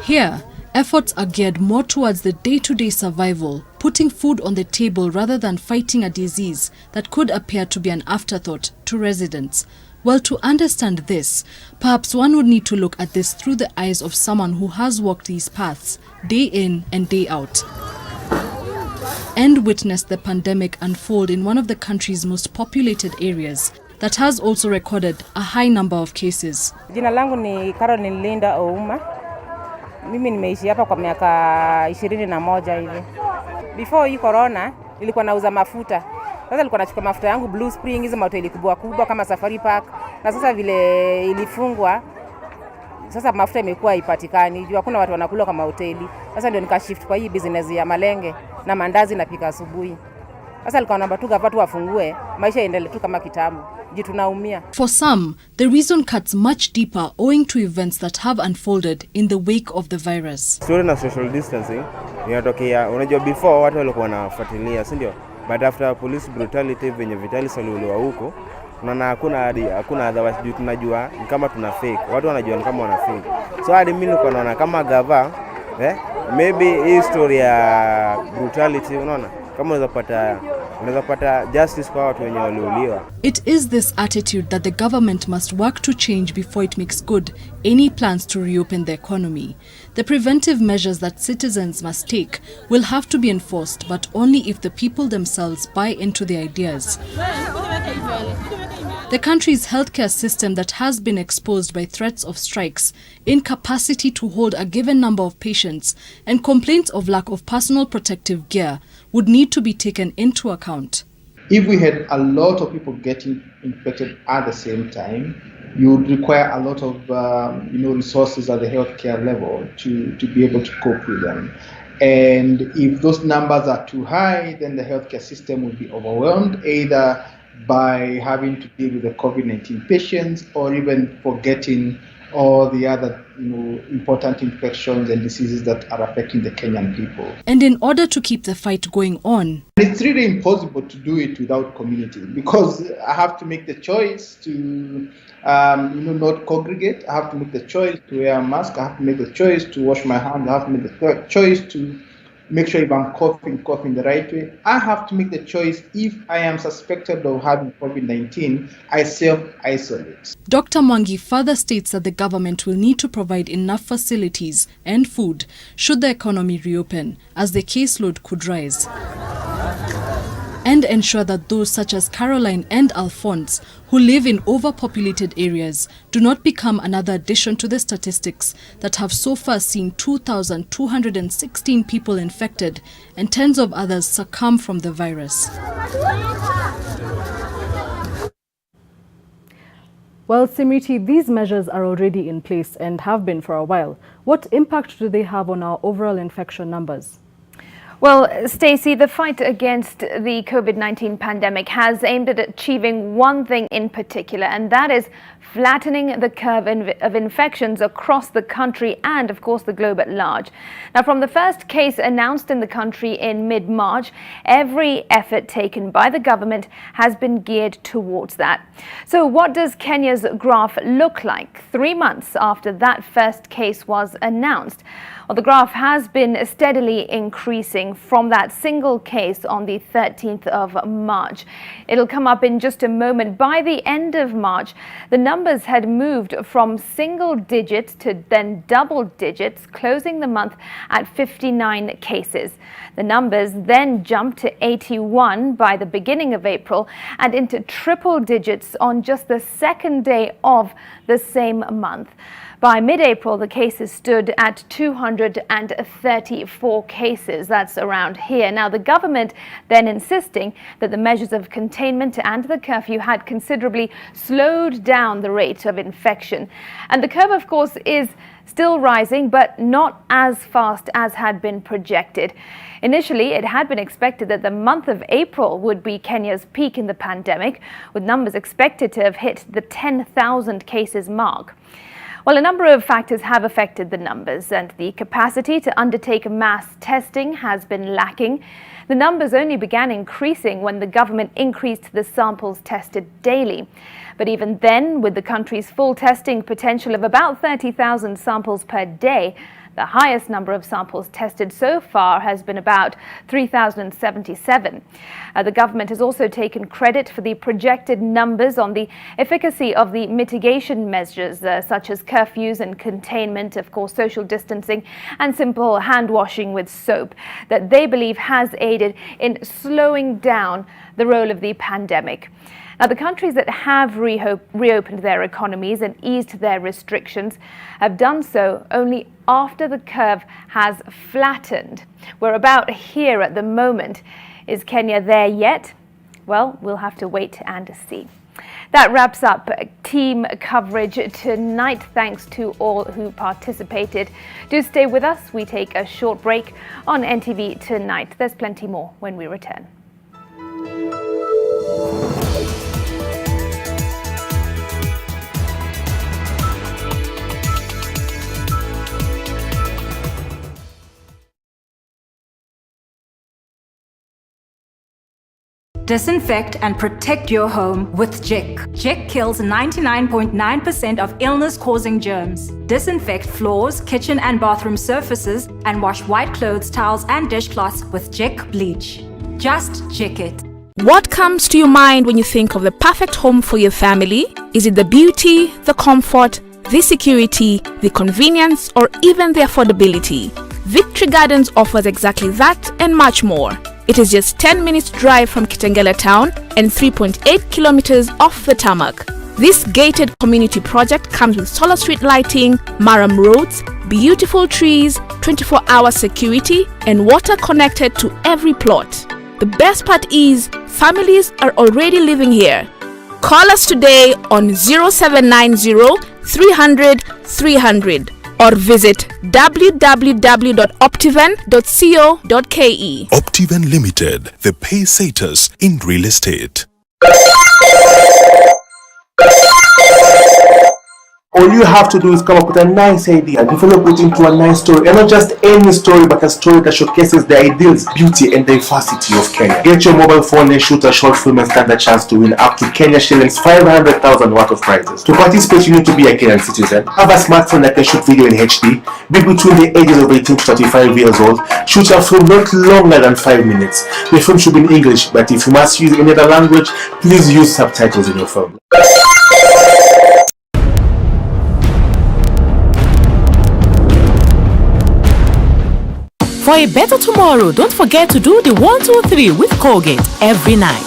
Here, efforts are geared more towards the day-to-day survival, putting food on the table rather than fighting a disease that could appear to be an afterthought to residents. Well, to understand this, perhaps one would need to look at this through the eyes of someone who has walked these paths day in and day out, and witnessed the pandemic unfold in one of the country's most populated areas that has also recorded a high number of cases. Jina langu ni Caroline Linda Ouma. Mimi nimeishi hapa kwa miaka 21 hivi. Before hii corona nilikuwa nauza mafuta. Sasa nilikuwa nachukua mafuta yangu Blue Spring, hizo mahoteli kubwa kubwa kama Safari Park. Na sasa vile ilifungwa, sasa mafuta imekuwa haipatikani. Juu hakuna watu wanakula kama hoteli. Sasa ndio nikashift kwa hii business ya malenge na mandazi napika asubuhi. Sasa nilikuwa naomba tu gavana wafungue, maisha yaendelee tu kama kitambo. For some, the reason cuts much deeper owing to events that have unfolded in the wake of the virus. Story na social distancing inatokea, unajua before watu walikuwa wanafuatilia, si ndio? But after police brutality venye Vidyarthi waliuliwa huko, unaona hakuna otherwise juu tunajua ni kama tuna fake. Watu wanajua ni kama wana fake. So hadi mimi nilikuwa naona kama gava maybe hii story ya brutality unaona kama unaweza pata justice kwa watu wenye waliuliwa. It is this attitude that the government must work to change before it makes good any plans to reopen the economy. The preventive measures that citizens must take will have to be enforced, but only if the people themselves buy into the ideas. The country's healthcare system that has been exposed by threats of strikes, incapacity to hold a given number of patients, and complaints of lack of personal protective gear would need to be taken into account. If we had a lot of people getting infected at the same time, you would require a lot of resources at the healthcare level to be able to cope with them. And if those numbers are too high, then the healthcare system will be overwhelmed, either by having to deal with the COVID-19 patients or even forgetting all the other important infections and diseases that are affecting the Kenyan people. And in order to keep the fight going on, it's really impossible to do it without community, because I have to make the choice to not congregate. I have to make the choice to wear a mask. I have to make the choice to wash my hands. I have to make the choice to make sure if I'm coughing the right way. I have to make the choice if I am suspected of having COVID-19, I self-isolate. Dr. Mwangi further states that the government will need to provide enough facilities and food should the economy reopen, as the caseload could rise, and ensure that those such as Caroline and Alphonse, who live in overpopulated areas, do not become another addition to the statistics that have so far seen 2,216 people infected and tens of others succumb from the virus. Well, Smriti, these measures are already in place and have been for a while. What impact do they have on our overall infection numbers? Well, Stacey, the fight against the COVID-19 pandemic has aimed at achieving one thing in particular, and that is flattening the curve of infections across the country and, of course, the globe at large. Now, from the first case announced in the country in mid-March, every effort taken by the government has been geared towards that. So what does Kenya's graph look like 3 months after that first case was announced? Well, the graph has been steadily increasing from that single case on the 13th of March. It'll come up in just a moment. By the end of March, the numbers had moved from single digits to then double digits, closing the month at 59 cases. The numbers then jumped to 81 by the beginning of April and into triple digits on just the second day of the same month. By mid-April, the cases stood at 234 cases. That's around here. Now, the government then insisting that the measures of containment and the curfew had considerably slowed down the rate of infection. And the curve, of course, is still rising, but not as fast as had been projected. Initially, it had been expected that the month of April would be Kenya's peak in the pandemic, with numbers expected to have hit the 10,000 cases mark. Well, a number of factors have affected the numbers, and the capacity to undertake mass testing has been lacking. The numbers only began increasing when the government increased the samples tested daily. But even then, with the country's full testing potential of about 30,000 samples per day, the highest number of samples tested so far has been about 3,077. The government has also taken credit for the projected numbers on the efficacy of the mitigation measures, such as curfews and containment, of course, social distancing and simple hand washing with soap, that they believe has aided in slowing down the roll of the pandemic. Now, the countries that have reopened their economies and eased their restrictions have done so only after the curve has flattened. We're about here at the moment. Is Kenya there yet? Well, we'll have to wait and see. That wraps up team coverage tonight. Thanks to all who participated. Do stay with us. We take a short break on NTV Tonight. There's plenty more when we return. Disinfect and protect your home with Jik. Jik kills 99.9% of illness-causing germs. Disinfect floors, kitchen and bathroom surfaces, and wash white clothes, towels, and dishcloths with Jik bleach. Just Jik it. What comes to your mind when you think of the perfect home for your family? Is it the beauty, the comfort, the security, the convenience, or even the affordability? Victory Gardens offers exactly that and much more. It is just 10 minutes drive from Kitengela town and 3.8 kilometers off the tarmac. This gated community project comes with solar street lighting, Maram roads, beautiful trees, 24-hour security, and water connected to every plot. The best part is, families are already living here. Call us today on 0790 300 300 or visit www.optiven.co.ke. Optiven Limited, the pay-saters in real estate. All you have to do is come up with a nice idea, develop it into a nice story, and not just any story, but a story that showcases the ideals, beauty, and diversity of Kenya. Get your mobile phone and shoot a short film and stand a chance to win up to Kenya shillings 500,000 worth of prizes. To participate, you need to be a Kenyan citizen, have a smartphone that can shoot video in HD, be between the ages of 18 to 35 years old, shoot a film not longer than 5 minutes. The film should be in English, but if you must use any other language, please use subtitles in your film. For a better tomorrow, don't forget to do the 1, 2, 3 with Colgate every night.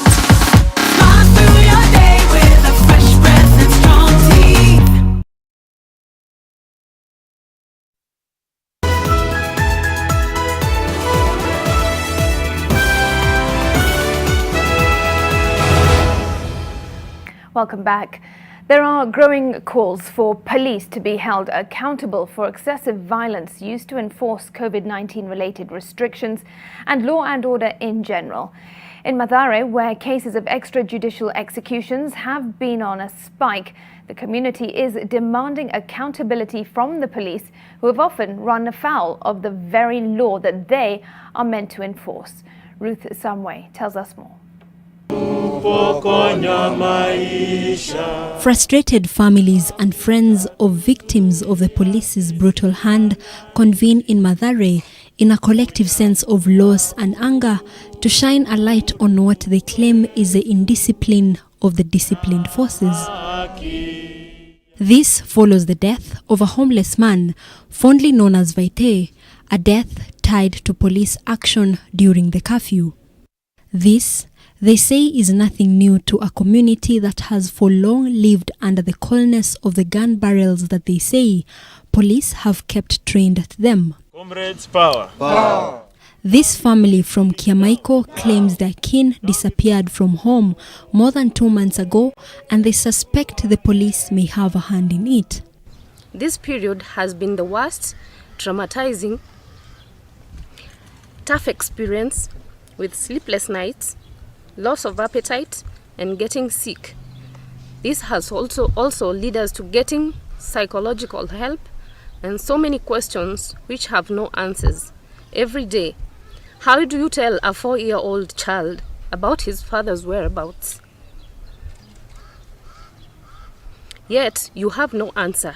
Welcome back. There are growing calls for police to be held accountable for excessive violence used to enforce COVID-19 related restrictions and law and order in general. In Mathare, where cases of extrajudicial executions have been on a spike, the community is demanding accountability from the police, who have often run afoul of the very law that they are meant to enforce. Ruth Samway tells us more. Frustrated families and friends of victims of the police's brutal hand convene in Mathare in a collective sense of loss and anger to shine a light on what they claim is the indiscipline of the disciplined forces. This follows the death of a homeless man, fondly known as Vaite, a death tied to police action during the curfew. This, they say, is nothing new to a community that has for long lived under the coldness of the gun barrels that they say police have kept trained at them. Comrades, power. Power. This family from Kiamaiko claims their kin disappeared from home more than 2 months ago, and they suspect the police may have a hand in it. This period has been the worst, traumatizing, tough experience with sleepless nights, loss of appetite, and getting sick. This has also led us to getting psychological help and so many questions which have no answers. Every day, how do you tell a 4-year-old child about his father's whereabouts? Yet, you have no answer.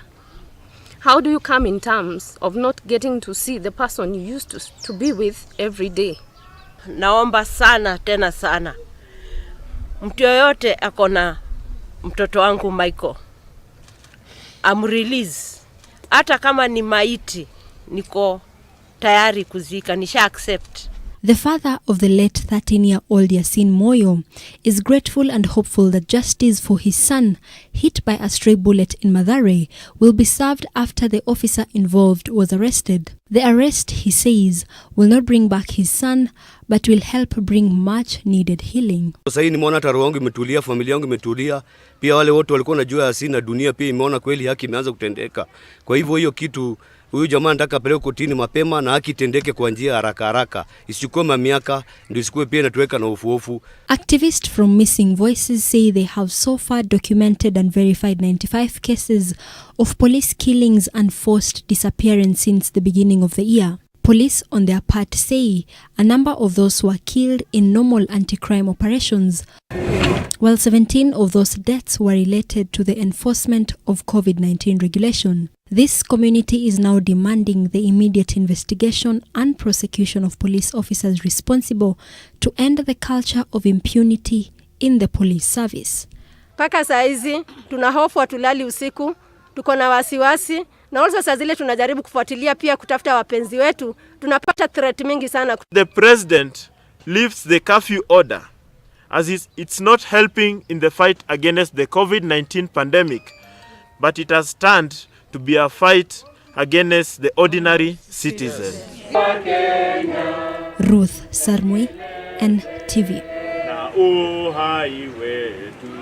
How do you come in terms of not getting to see the person you used to be with every day? Naomba sana tena sana, mtu yoyote akona mtoto wangu Michael amrelease, hata kama ni maiti niko tayari kuzika, nisha accept. The father of the late 13-year-old Yasin Moyo is grateful and hopeful that justice for his son, hit by a stray bullet in Mathare, will be served after the officer involved was arrested. The arrest, he says, will not bring back his son, but will help bring much needed healing. Sasa nimeona hata roho yangu imetulia, familia yangu imetulia, pia wale wote walikuwa wanajua Yasin na dunia pia imeona kweli haki imeanza kutendeka. Kwa hivyo hiyo kitu huyu jamaa anataka apeleke kotini mapema na haki itendeke kwa njia haraka haraka, isichukue miaka ndio isikue pia inatuweka na hofu. Activists from Missing Voices say they have so far documented and verified 95 cases of police killings and forced disappearance since the beginning of the year. Police, on their part, say a number of those were killed in normal anti-crime operations, while 17 of those deaths were related to the enforcement of COVID-19 regulation. This community is now demanding the immediate investigation and prosecution of police officers responsible to end the culture of impunity in the police service. Paka saizi tunahofu watulali usiku, tuko na wasiwasi, na also saa zile tunajaribu kufuatilia pia kutafuta wapenzi wetu, tunapata threat mingi sana. The president lifts the curfew order as it's not helping in the fight against the COVID-19 pandemic, but it has turned to be a fight against the ordinary citizen. Ruth Sarmui, NTV. Na uhai wetu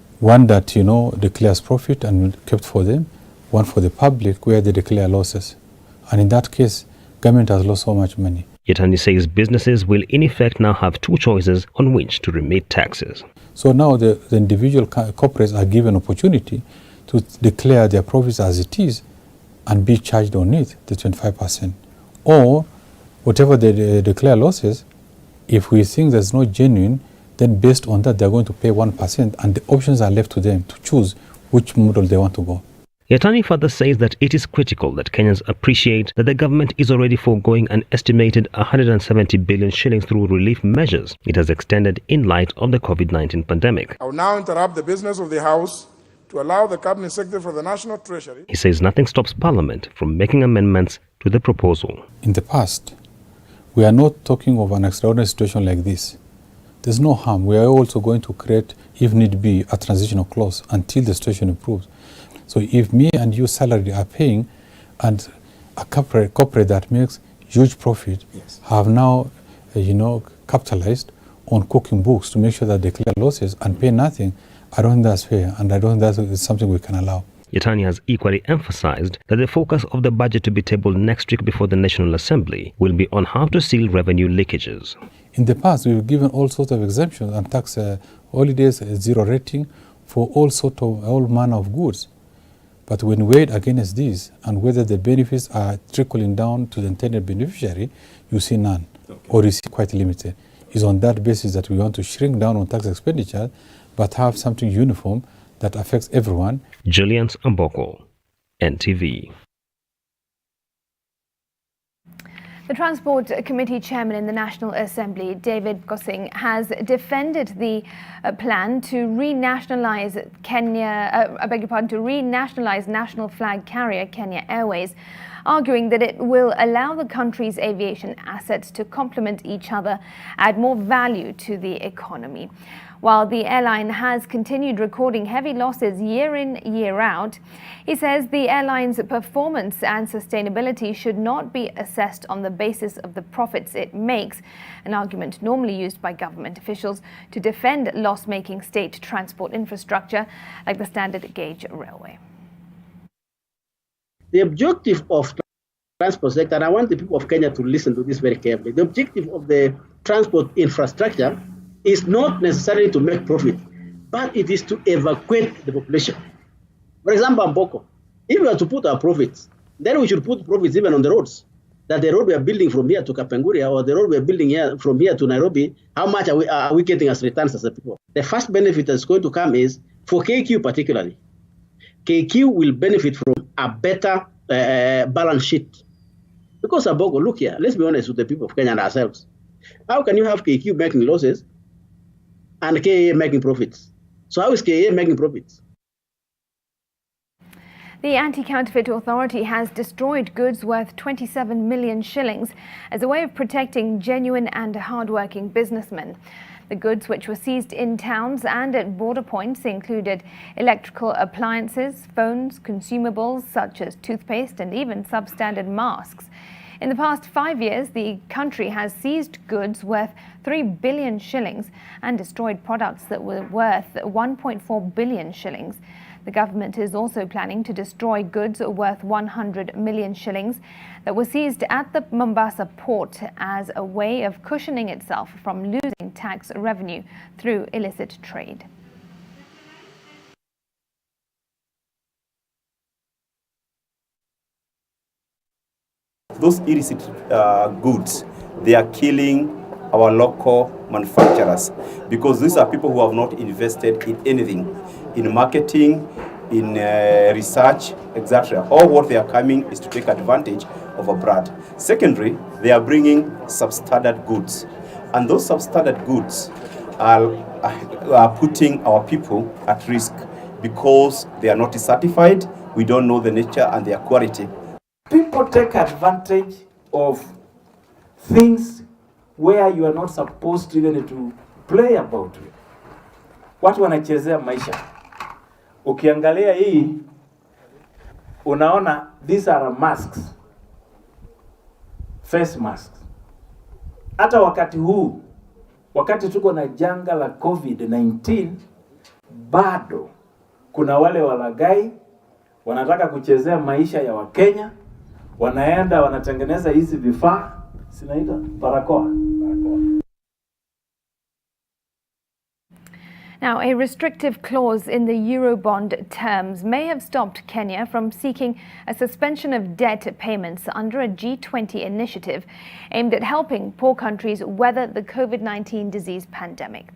One that, declares profit and kept for them, one for the public where they declare losses. And in that case, government has lost so much money. Yetani says businesses will in effect now have two choices on which to remit taxes. So now the individual corporates are given opportunity to declare their profits as it is and be charged on it, the 25%. Or whatever they declare losses, if we think there's no genuine, then based on that, they're going to pay 1%, and the options are left to them to choose which model they want to go. Yetani further says that it is critical that Kenyans appreciate that the government is already foregoing an estimated 170 billion shillings through relief measures it has extended in light of the COVID-19 pandemic. I will now interrupt the business of the House to allow the Cabinet Secretary for the National Treasury. He says nothing stops Parliament from making amendments to the proposal. In the past, we are not talking of an extraordinary situation like this. There's no harm. We are also going to create, if need be, a transitional clause until the situation improves. So if me and you salary are paying, and a corporate that makes huge profit have now, capitalized on cooking books to make sure that they clear losses and pay nothing, I don't think that's fair, and I don't think that's something we can allow. Yetani has equally emphasized that the focus of the budget to be tabled next week before the National Assembly will be on how to seal revenue leakages. In the past, we've given all sorts of exemptions and tax holidays, zero rating for all manner of goods. But when weighed against these and whether the benefits are trickling down to the intended beneficiary, you see none, or you see quite limited. It's on that basis that we want to shrink down on tax expenditure, but have something uniform that affects everyone. Julian Amboko, NTV. The Transport Committee Chairman in the National Assembly, David Kosing, has defended the plan to renationalize renationalize national flag carrier Kenya Airways, arguing that it will allow the country's aviation assets to complement each other, add more value to the economy. While the airline has continued recording heavy losses year in, year out, he says the airline's performance and sustainability should not be assessed on the basis of the profits it makes, an argument normally used by government officials to defend loss-making state transport infrastructure like the standard gauge railway. The objective of transport sector, and I want the people of Kenya to listen to this very carefully, the objective of the transport infrastructure is not necessarily to make profit, but it is to evacuate the population. For example, Mboko, if we are to put our profits, then we should put profits even on the roads. That the road we are building from here to Kapenguria or the road we are building here from here to Nairobi, how much are we getting as returns as a people? The first benefit that's going to come is for KQ particularly. KQ will benefit from a better balance sheet. Because Mboko, look here, let's be honest with the people of Kenya and ourselves. How can you have KQ making losses and KA making profits? So how is KA making profits? The Anti-Counterfeit Authority has destroyed goods worth 27 million shillings as a way of protecting genuine and hardworking businessmen. The goods which were seized in towns and at border points included electrical appliances, phones, consumables such as toothpaste and even substandard masks. In the past 5 years, the country has seized goods worth 3 billion shillings and destroyed products that were worth 1.4 billion shillings. The government is also planning to destroy goods worth 100 million shillings that were seized at the Mombasa port as a way of cushioning itself from losing tax revenue through illicit trade. Those illicit goods, they are killing our local manufacturers because these are people who have not invested in anything, in marketing, in research, etc. All what they are coming is to take advantage of a brand. Secondly, they are bringing substandard goods, and those substandard goods are putting our people at risk because they are not certified. We don't know the nature and their quality. People take advantage of things where you are not supposed to even to play about it. Watu wanachezea maisha. Ukiangalia hii, unaona these are masks, face masks. Hata wakati huu, wakati tuko na janga la COVID-19, bado kuna wale walagai wanataka kuchezea maisha ya Wakenya, wanaenda wanatengeneza hizi vifaa sinaita barakoa. Now, a restrictive clause in the Eurobond terms may have stopped Kenya from seeking a suspension of debt payments under a G20 initiative aimed at helping poor countries weather the COVID-19 disease pandemic.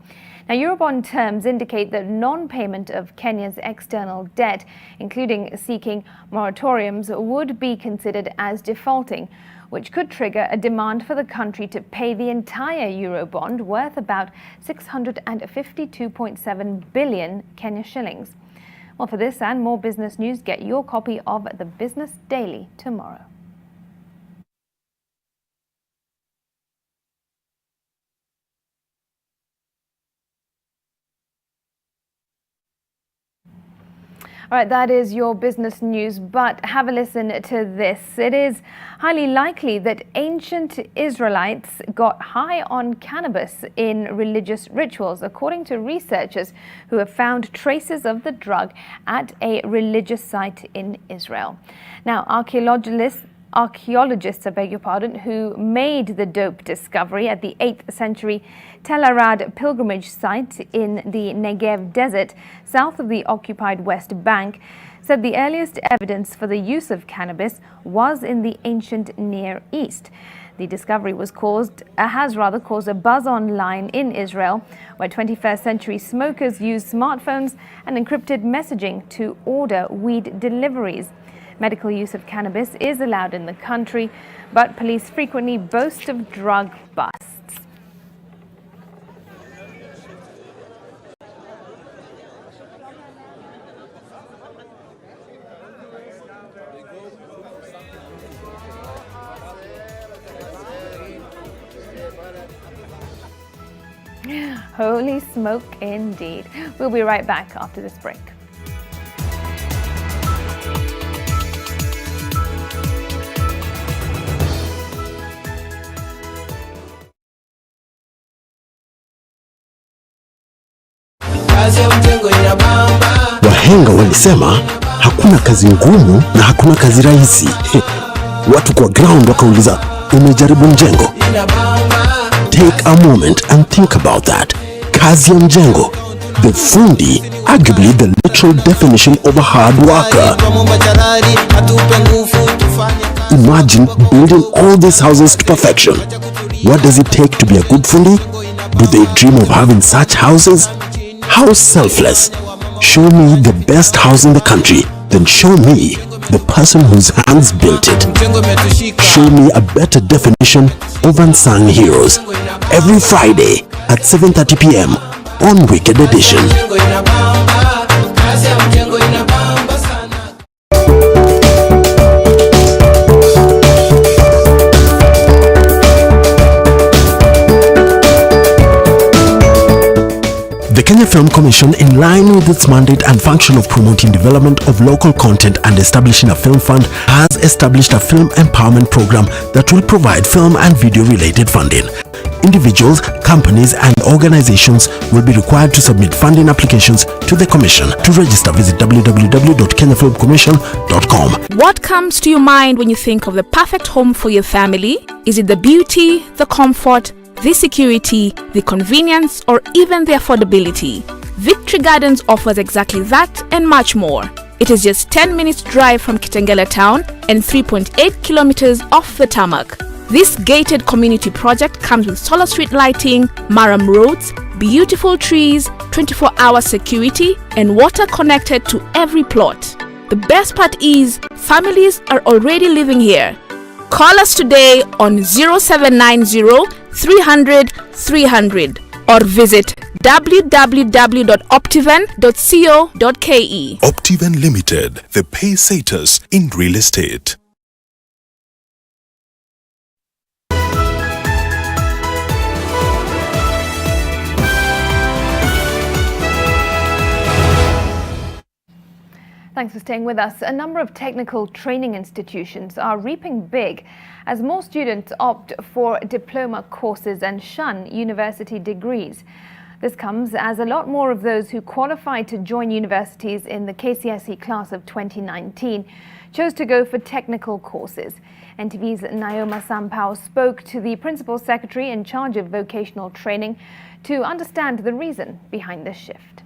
Now, Eurobond terms indicate that non-payment of Kenya's external debt, including seeking moratoriums, would be considered as defaulting, which could trigger a demand for the country to pay the entire Eurobond worth about 652.7 billion Kenya shillings. Well, for this and more business news, get your copy of the Business Daily tomorrow. All right, that is your business news, but have a listen to this. It is highly likely that ancient Israelites got high on cannabis in religious rituals, according to researchers who have found traces of the drug at a religious site in Israel. Now, archaeologists, who made the dope discovery at the 8th century Tel Arad pilgrimage site in the Negev desert, south of the occupied West Bank, said the earliest evidence for the use of cannabis was in the ancient Near East. The discovery has caused a buzz online in Israel, where 21st century smokers use smartphones and encrypted messaging to order weed deliveries. Medical use of cannabis is allowed in the country, but police frequently boast of drug busts. Holy smoke indeed. We'll be right back after this break. Wahenga walisema hakuna kazi ngumu na hakuna kazi rahisi. Watu kwa ground wakauliza, umejaribu mjengo? Take a moment and think about that. Kazi ya mjengo. The fundi, arguably the literal definition of a hard worker. Imagine building all these houses to perfection. What does it take to be a good fundi? Do they dream of having such houses? How selfless. Show me the best house in the country, then show me the person whose hands built it. Show me a better definition of unsung heroes. Every Friday at 7:30 p.m. on Weekend Edition. The Kenya Film Commission, in line with its mandate and function of promoting development of local content and establishing a film fund, has established a film empowerment program that will provide film and video-related funding. Individuals, companies and organizations will be required to submit funding applications to the Commission. To register, visit www.kenyafilmcommission.com. What comes to your mind when you think of the perfect home for your family? Is it the beauty, the comfort, the security, the convenience, or even the affordability? Victory Gardens offers exactly that and much more. It is just 10 minutes drive from Kitengela town and 3.8 kilometers off the tarmac. This gated community project comes with solar street lighting, Maram roads, beautiful trees, 24-hour security, and water connected to every plot. The best part is, families are already living here. Call us today on 0790 300 300 or visit www.optiven.co.ke. Optiven Limited, the pacesetters in real estate. Thanks for staying with us. A number of technical training institutions are reaping big as more students opt for diploma courses and shun university degrees. This comes as a lot more of those who qualified to join universities in the KCSE class of 2019 chose to go for technical courses. NTV's Naoma Sampao spoke to the Principal Secretary in charge of vocational training to understand the reason behind this shift.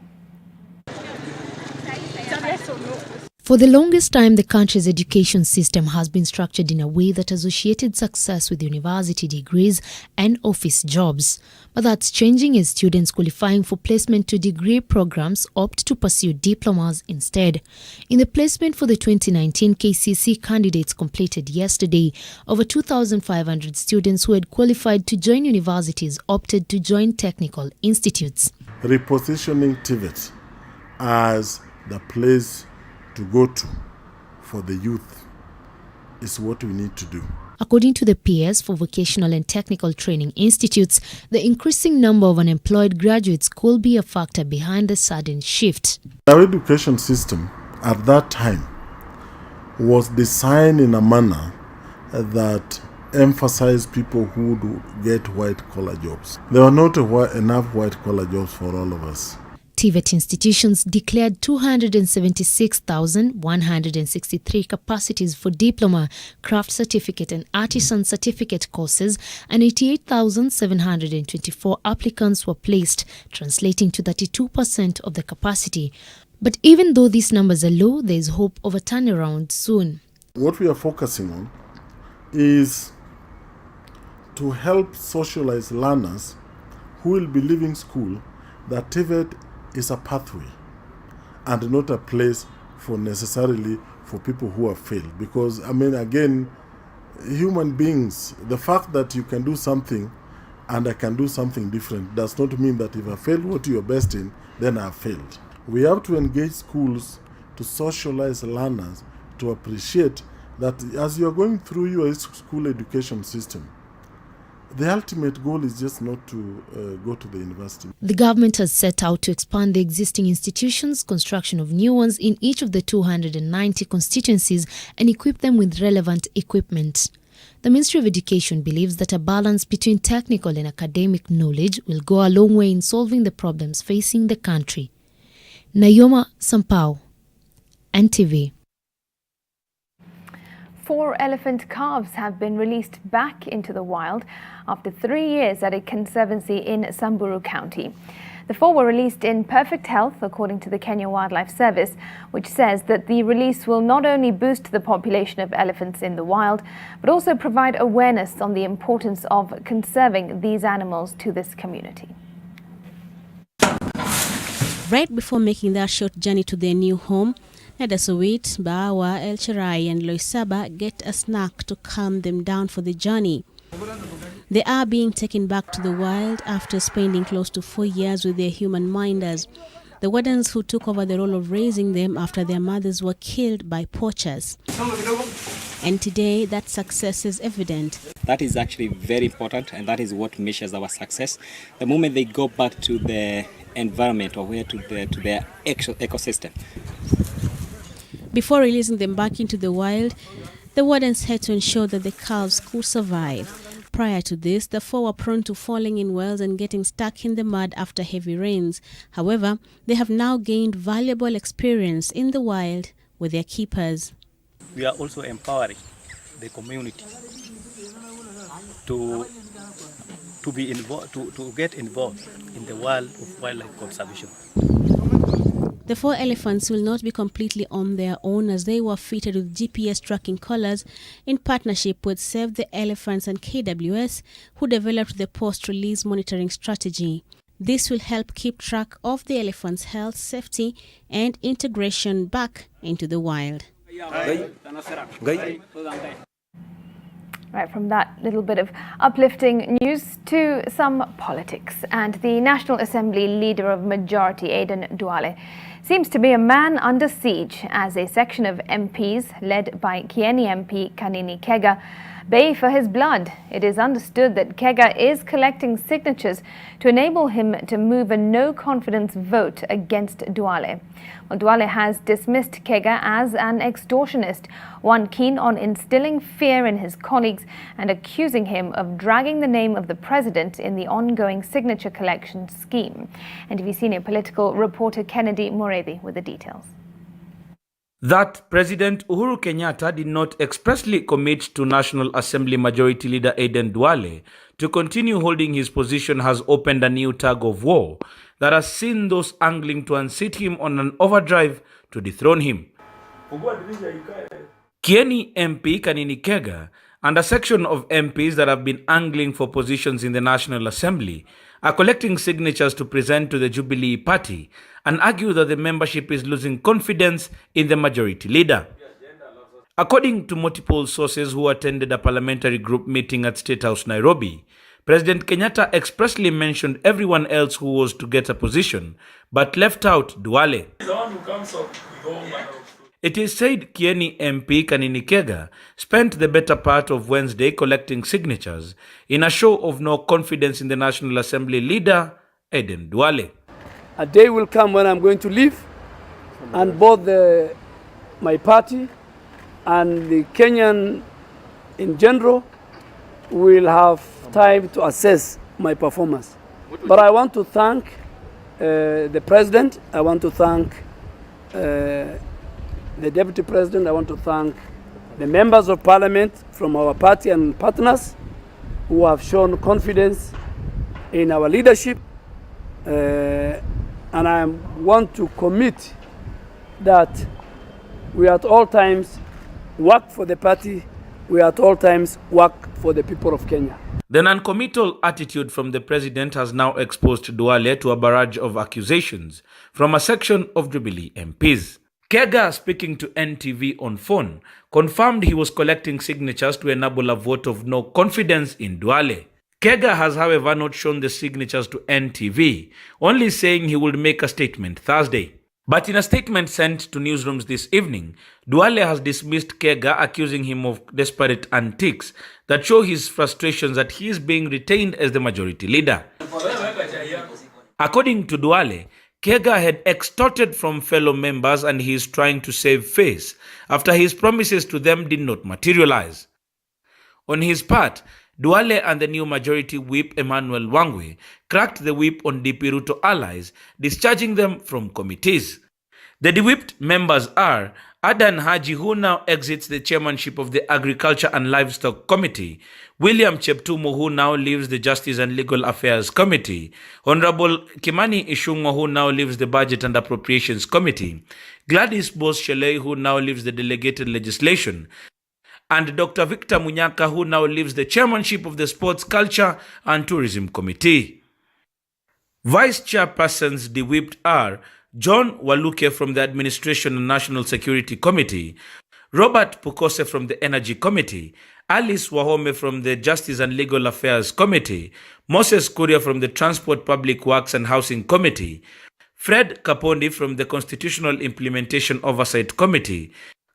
For the longest time, the country's education system has been structured in a way that associated success with university degrees and office jobs. But that's changing as students qualifying for placement to degree programs opt to pursue diplomas instead. In the placement for the 2019 KCSE candidates completed yesterday, over 2,500 students who had qualified to join universities opted to join technical institutes. Repositioning TVET as the place to go to for the youth is what we need to do. According to the PS for Vocational and Technical Training Institutes, the increasing number of unemployed graduates could be a factor behind the sudden shift. Our education system at that time was designed in a manner that emphasized people who would get white-collar jobs. There were not enough white-collar jobs for all of us. TVET institutions declared 276,163 capacities for diploma, craft certificate and artisan certificate courses, and 88,724 applicants were placed, translating to 32% of the capacity. But even though these numbers are low, there is hope of a turnaround soon. What we are focusing on is to help socialize learners who will be leaving school that TVET is a pathway and not a place for necessarily for people who have failed. Because, I mean, again, human beings, the fact that you can do something and I can do something different does not mean that if I failed what you're best in, then I have failed. We have to engage schools to socialize learners, to appreciate that as you're going through your school education system, the ultimate goal is just not to go to the university. The government has set out to expand the existing institutions, construction of new ones in each of the 290 constituencies, and equip them with relevant equipment. The Ministry of Education believes that a balance between technical and academic knowledge will go a long way in solving the problems facing the country. Naoma Sampao, NTV. 4 elephant calves have been released back into the wild after 3 years at a conservancy in Samburu County. The 4 were released in perfect health, according to the Kenya Wildlife Service, which says that the release will not only boost the population of elephants in the wild, but also provide awareness on the importance of conserving these animals to this community. Right before making that short journey to their new home, Nedasowit, Baawa, El Cherai and Loisaba get a snack to calm them down for the journey. They are being taken back to the wild after spending close to 4 years with their human minders, the wardens who took over the role of raising them after their mothers were killed by poachers. And today, that success is evident. That is actually very important, and that is what measures our success. The moment they go back to the environment or to their ecosystem. Before releasing them back into the wild, the wardens had to ensure that the calves could survive. Prior to this, the 4 were prone to falling in wells and getting stuck in the mud after heavy rains. However, they have now gained valuable experience in the wild with their keepers. We are also empowering the community to be involved, to get involved in the world of wildlife conservation. The 4 elephants will not be completely on their own, as they were fitted with GPS tracking collars in partnership with Save the Elephants and KWS, who developed the post-release monitoring strategy. This will help keep track of the elephants' health, safety, and integration back into the wild. Right, from that little bit of uplifting news to some politics. And the National Assembly Leader of Majority, Aden Duale, seems to be a man under siege as a section of MPs led by Kieni MP Kanini Kega bay for his blood. It is understood that Kega is collecting signatures to enable him to move a no-confidence vote against Duale. Well, Duale has dismissed Kega as an extortionist, one keen on instilling fear in his colleagues and accusing him of dragging the name of the president in the ongoing signature collection scheme. NTV senior political reporter Kennedy Moredi with the details. That President Uhuru Kenyatta did not expressly commit to National Assembly Majority Leader Aden Duale to continue holding his position has opened a new tug of war that has seen those angling to unseat him on an overdrive to dethrone him. Kieni MP Kanini Kega and a section of MPs that have been angling for positions in the National Assembly are collecting signatures to present to the Jubilee Party and argue that the membership is losing confidence in the majority leader. According to multiple sources who attended a parliamentary group meeting at State House, Nairobi, President Kenyatta expressly mentioned everyone else who was to get a position, but left out Duale. It is said Kieni MP Kanini Kega spent the better part of Wednesday collecting signatures in a show of no confidence in the National Assembly leader, Aden Duale. A day will come when I'm going to leave, and both my party and the Kenyan in general will have time to assess my performance. But I want to thank the President, I want to thank the Deputy President, I want to thank the members of Parliament from our party and partners who have shown confidence in our leadership. And I want to commit that we at all times work for the party, we at all times work for the people of Kenya. The non-committal attitude from the president has now exposed Duale to a barrage of accusations from a section of Jubilee MPs. Kega, speaking to NTV on phone, confirmed he was collecting signatures to enable a vote of no confidence in Duale. Kega has, however, not shown the signatures to NTV, only saying he would make a statement Thursday. But in a statement sent to newsrooms this evening, Duale has dismissed Kega, accusing him of desperate antics that show his frustrations that he is being retained as the majority leader. According to Duale, Kega had extorted from fellow members and he is trying to save face after his promises to them did not materialize. On his part, Duale and the new majority whip Emmanuel Wangwe cracked the whip on DP Ruto allies, discharging them from committees. The de-whipped members are Adan Haji, who now exits the chairmanship of the Agriculture and Livestock Committee, William Cheptumo, who now leaves the Justice and Legal Affairs Committee, Honorable Kimani Ichung'wah, who now leaves the Budget and Appropriations Committee, Gladys Bose-Shelley, who now leaves the Delegated Legislation, and Dr. Victor Munyaka, who now leaves the chairmanship of the Sports, Culture and Tourism Committee. Vice chairpersons de-whipped are John Waluke from the Administration and National Security Committee, Robert Pukose from the Energy Committee, Alice Wahome from the Justice and Legal Affairs Committee, Moses Kuria from the Transport, Public Works and Housing Committee, Fred Kapondi from the Constitutional Implementation Oversight Committee,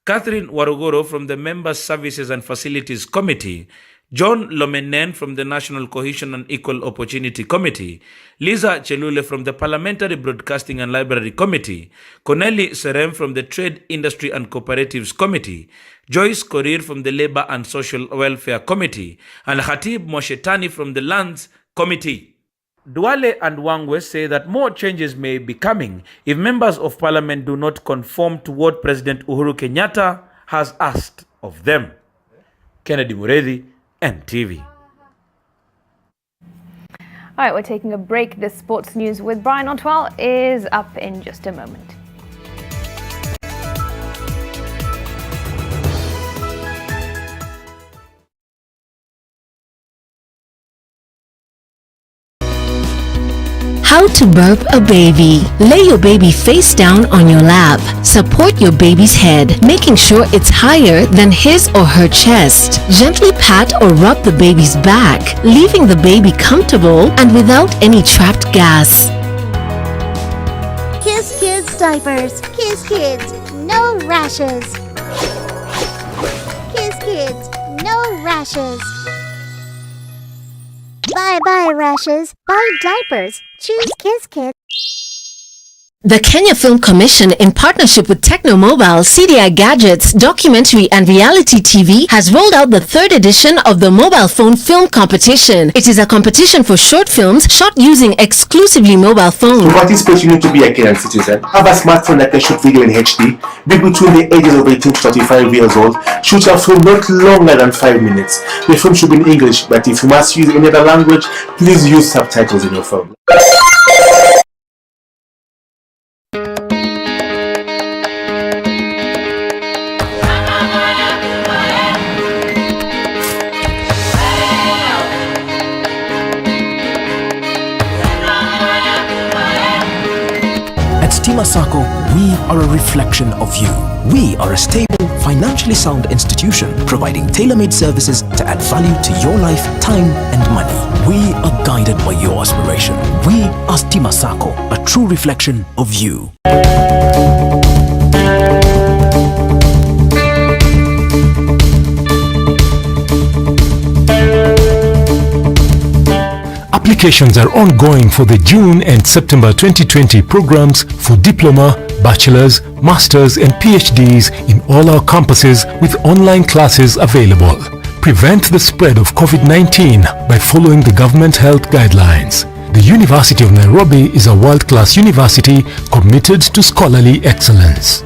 Catherine Warugoro from the Members' Services and Facilities Committee, John Lomenen from the National Cohesion and Equal Opportunity Committee, Liza Chelule from the Parliamentary Broadcasting and Library Committee, Corneli Serem from the Trade, Industry and Cooperatives Committee, Joyce Korir from the Labour and Social Welfare Committee, and Khatib Moshetani from the Lands Committee. Duale and Wangwe say that more changes may be coming if members of parliament do not conform to what President Uhuru Kenyatta has asked of them. Kennedy Muredi, NTV. All right, we're taking a break. This sports news with Brian Otwell is up in just a moment. How to burp a baby. Lay your baby face down on your lap. Support your baby's head, making sure it's higher than his or her chest. Gently pat or rub the baby's back, leaving the baby comfortable and without any trapped gas. Kiss Kids diapers. Kiss Kids, no rashes. Kiss Kids, no rashes. Bye-bye rashes. Buy diapers. Choose Kiss Kids. The Kenya Film Commission, in partnership with Techno Mobile, CDI Gadgets, Documentary and Reality TV, has rolled out the 3rd edition of the Mobile Phone Film Competition. It is a competition for short films shot using exclusively mobile phones. To participate, you need to be a Kenyan citizen, have a smartphone that can shoot video in HD, be between the ages of 18 to 35 years old, shoot a film not longer than 5 minutes. The film should be in English, but if you must use any other language, please use subtitles in your film. Sacco, we are a reflection of you. We are a stable, financially sound institution providing tailor-made services to add value to your life, time and money. We are guided by your aspiration. We are Stima Sacco, a true reflection of you. Applications are ongoing for the June and September 2020 programs for diploma, bachelor's, master's and PhDs in all our campuses with online classes available. Prevent the spread of COVID-19 by following the government health guidelines. The University of Nairobi is a world-class university committed to scholarly excellence.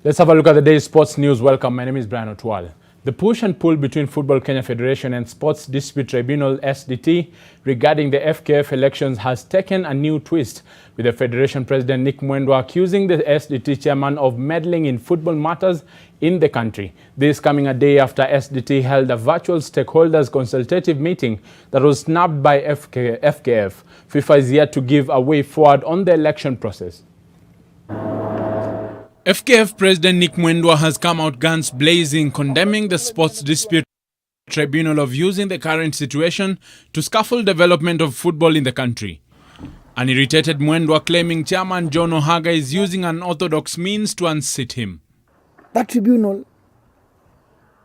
Let's have a look at the day's sports news. Welcome, my name is Brian Otwal. The push and pull between Football Kenya Federation and Sports Dispute Tribunal SDT regarding the FKF elections has taken a new twist, with the Federation President Nick Mwendwa accusing the SDT chairman of meddling in football matters in the country. This coming a day after SDT held a virtual stakeholders consultative meeting that was snapped by FKF. FIFA is yet to give a way forward on the election process. FKF President Nick Mwendwa has come out guns blazing, condemning the Sports Dispute Tribunal of using the current situation to scaffold development of football in the country. An irritated Mwendwa claiming Chairman John Ohaga is using unorthodox means to unseat him. That tribunal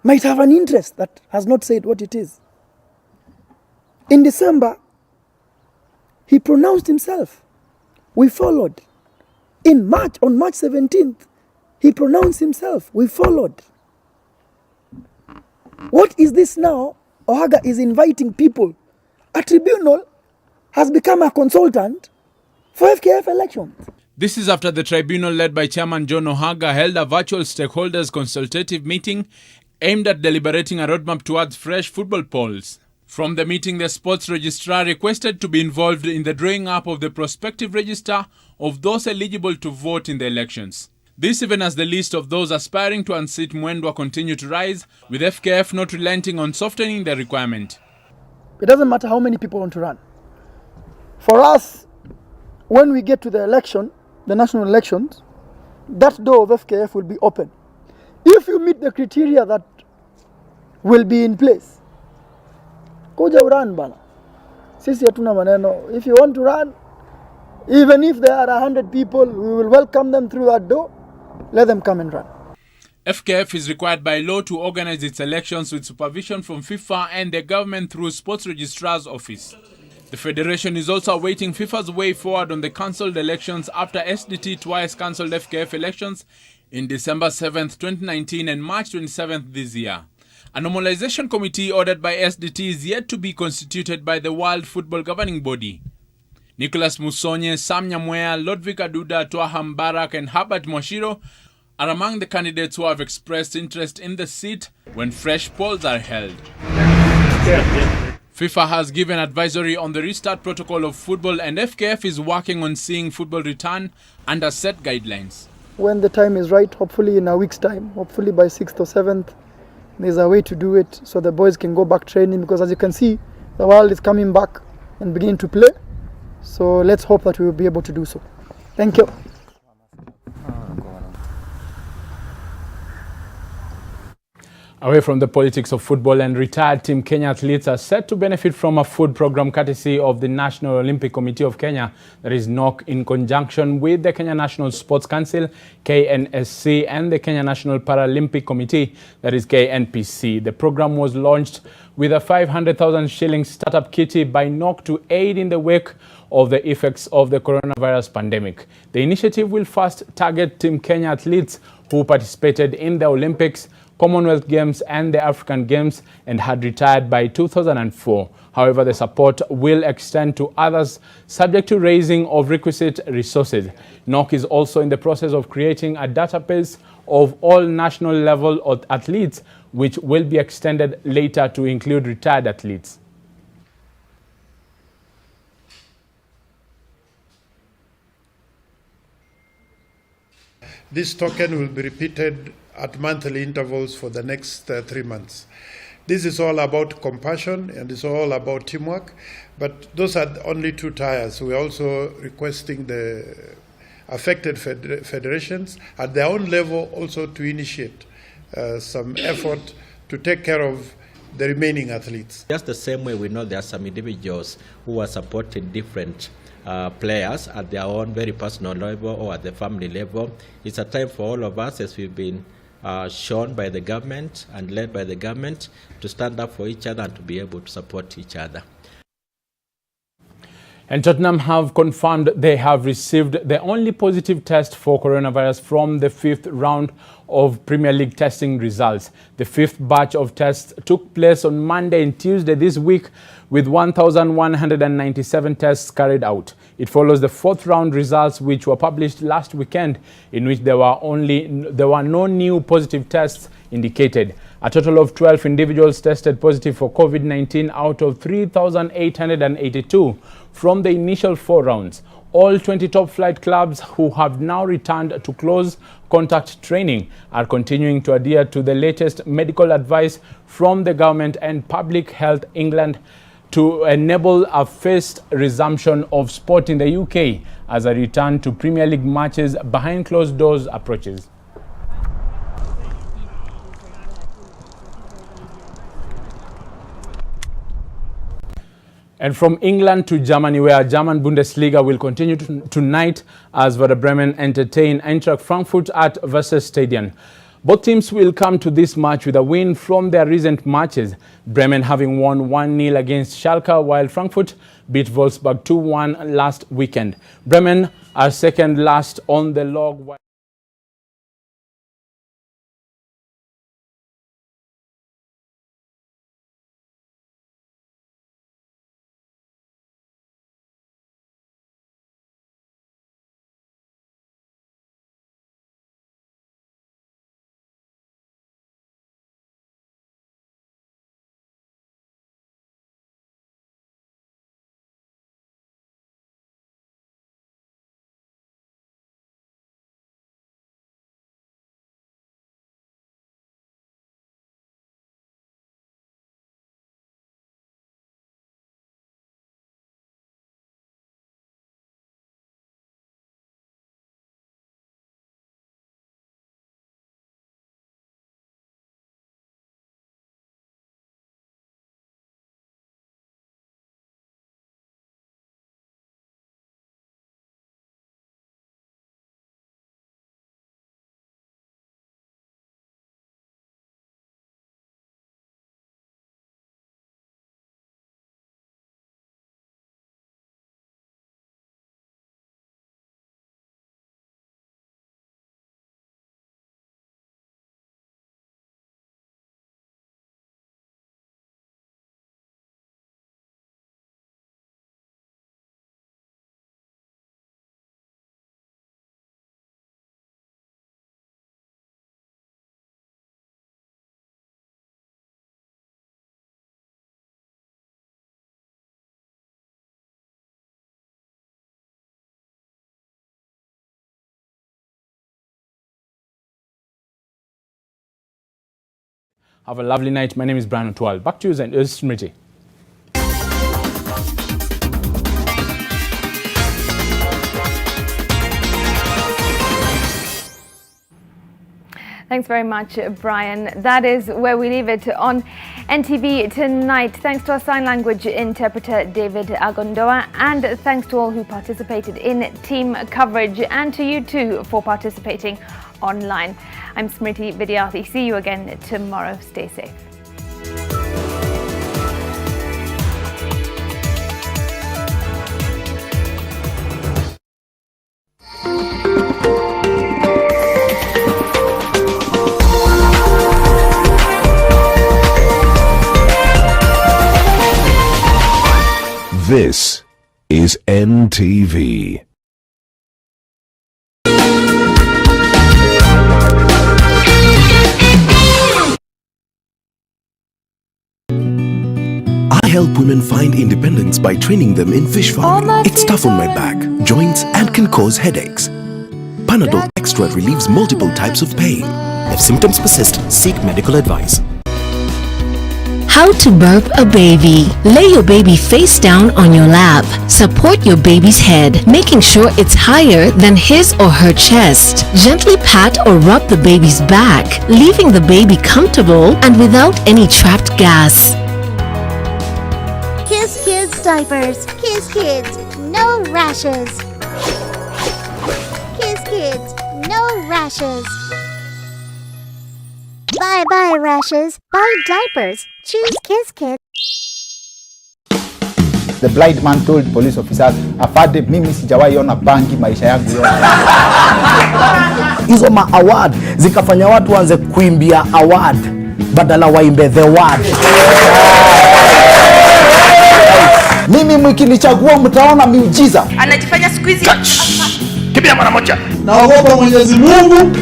might have an interest that has not said what it is. In December, he pronounced himself. We followed. In March, on March 17th, he pronounced himself. We followed. What is this now? Ohaga is inviting people. A tribunal has become a consultant for FKF elections. This is after the tribunal led by Chairman John Ohaga held a virtual stakeholders consultative meeting aimed at deliberating a roadmap towards fresh football polls. From the meeting, the sports registrar requested to be involved in the drawing up of the prospective register of those eligible to vote in the elections. This even as the list of those aspiring to unseat Mwendwa continue to rise, with FKF not relenting on softening the requirement. It doesn't matter how many people want to run. For us, when we get to the election, the national elections, that door of FKF will be open. If you meet the criteria that will be in place, kuja uran bana. Sisi hatuna maneno. If you want to run, even if there are 100 people, we will welcome them through that door. Let them come and run. FKF is required by law to organize its elections with supervision from FIFA and the government through Sports Registrar's Office. The Federation is also awaiting FIFA's way forward on the cancelled elections after SDT twice cancelled FKF elections in December 7th, 2019 and March 27th this year. A normalization committee ordered by SDT is yet to be constituted by the World Football Governing Body. Nicholas Musonye, Sam Nyamwea, Lodvik Aduda, Twaham Barak and Herbert Mwashiro are among the candidates who have expressed interest in the seat when fresh polls are held. FIFA has given advisory on the restart protocol of football and FKF is working on seeing football return under set guidelines. When the time is right, hopefully in a week's time, hopefully by 6th or 7th, there's a way to do it so the boys can go back training, because as you can see, the world is coming back and beginning to play. So let's hope that we will be able to do so. Thank you. Away from the politics of football, and retired Team Kenya athletes are set to benefit from a food program courtesy of the National Olympic Committee of Kenya, that is NOC, in conjunction with the Kenya National Sports Council, KNSC, and the Kenya National Paralympic Committee, that is KNPC. The program was launched with a 500,000 shilling startup kitty by NOC to aid in the wake of the effects of the coronavirus pandemic. The initiative will first target Team Kenya athletes who participated in the Olympics, Commonwealth Games and the African Games and had retired by 2004. However, the support will extend to others subject to raising of requisite resources. NOC is also in the process of creating a database of all national level athletes, which will be extended later to include retired athletes. This token will be repeated at monthly intervals for the next 3 months. This is all about compassion and it's all about teamwork, but those are only 2 tiers. We are also requesting the affected federations at their own level also to initiate some effort to take care of the remaining athletes. Just the same way we know there are some individuals who are supporting different players at their own very personal level or at the family level. It's a time for all of us, as we've been shown by the government and led by the government, to stand up for each other and to be able to support each other. And Tottenham have confirmed they have received the only positive test for coronavirus from the 5th round of Premier League testing results. The 5th batch of tests took place on Monday and Tuesday this week, with 1,197 tests carried out. It follows the 4th round results, which were published last weekend, in which there were no new positive tests indicated. A total of 12 individuals tested positive for COVID-19 out of 3,882 from the initial 4 rounds. All 20 top flight clubs who have now returned to close contact training are continuing to adhere to the latest medical advice from the government and Public Health England to enable a phased resumption of sport in the UK as a return to Premier League matches behind closed doors approaches. And from England to Germany, where German Bundesliga will continue tonight as Werder Bremen entertain Eintracht Frankfurt at Weserstadion. Both teams will come to this match with a win from their recent matches, Bremen having won 1-0 against Schalke, while Frankfurt beat Wolfsburg 2-1 last weekend. Bremen are second last on the log. Have a lovely night. My name is Brian Otwal. Back to you, Smriti. Thanks very much, Brian. That is where we leave it on NTV tonight. Thanks to our sign language interpreter, David Agondoa, and thanks to all who participated in team coverage, and to you too for participating online. I'm Smriti Vidyarthi. See you again tomorrow. Stay safe. This is NTV. I help women find independence by training them in fish farming. It's tough on my back, joints, and can cause headaches. Panadol Extra relieves multiple types of pain. If symptoms persist, seek medical advice. How to burp a baby. Lay your baby face down on your lap. Support your baby's head, making sure it's higher than his or her chest. Gently pat or rub the baby's back, leaving the baby comfortable and without any trapped gas. Kiss Kids diapers. Kiss Kids, no rashes. Kiss Kids, no rashes. Bye-bye rashes. Buy diapers. Choose Kiss Kids. The blind man told police officers, afade mimi sijawahi ona bangi maisha yangu yote. Hizo ma-award zikafanya watu waanze kuimbia award badala waimbe the word. Mimi mkinichagua mtaona miujiza. Anajifanya siku hizi. Kibia mara moja. Naogopa Mwenyezi Mungu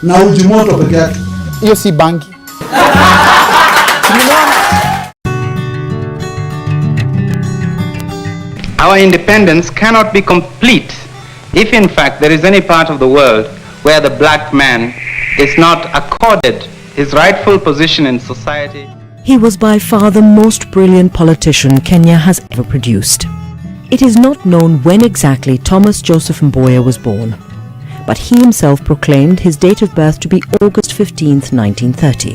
na uji moto peke yake. Hiyo si bangi. Our independence cannot be complete if in fact there is any part of the world where the black man is not accorded his rightful position in society. He was by far the most brilliant politician Kenya has ever produced. It is not known when exactly Thomas Joseph Mboya was born, but he himself proclaimed his date of birth to be August 15th, 1930.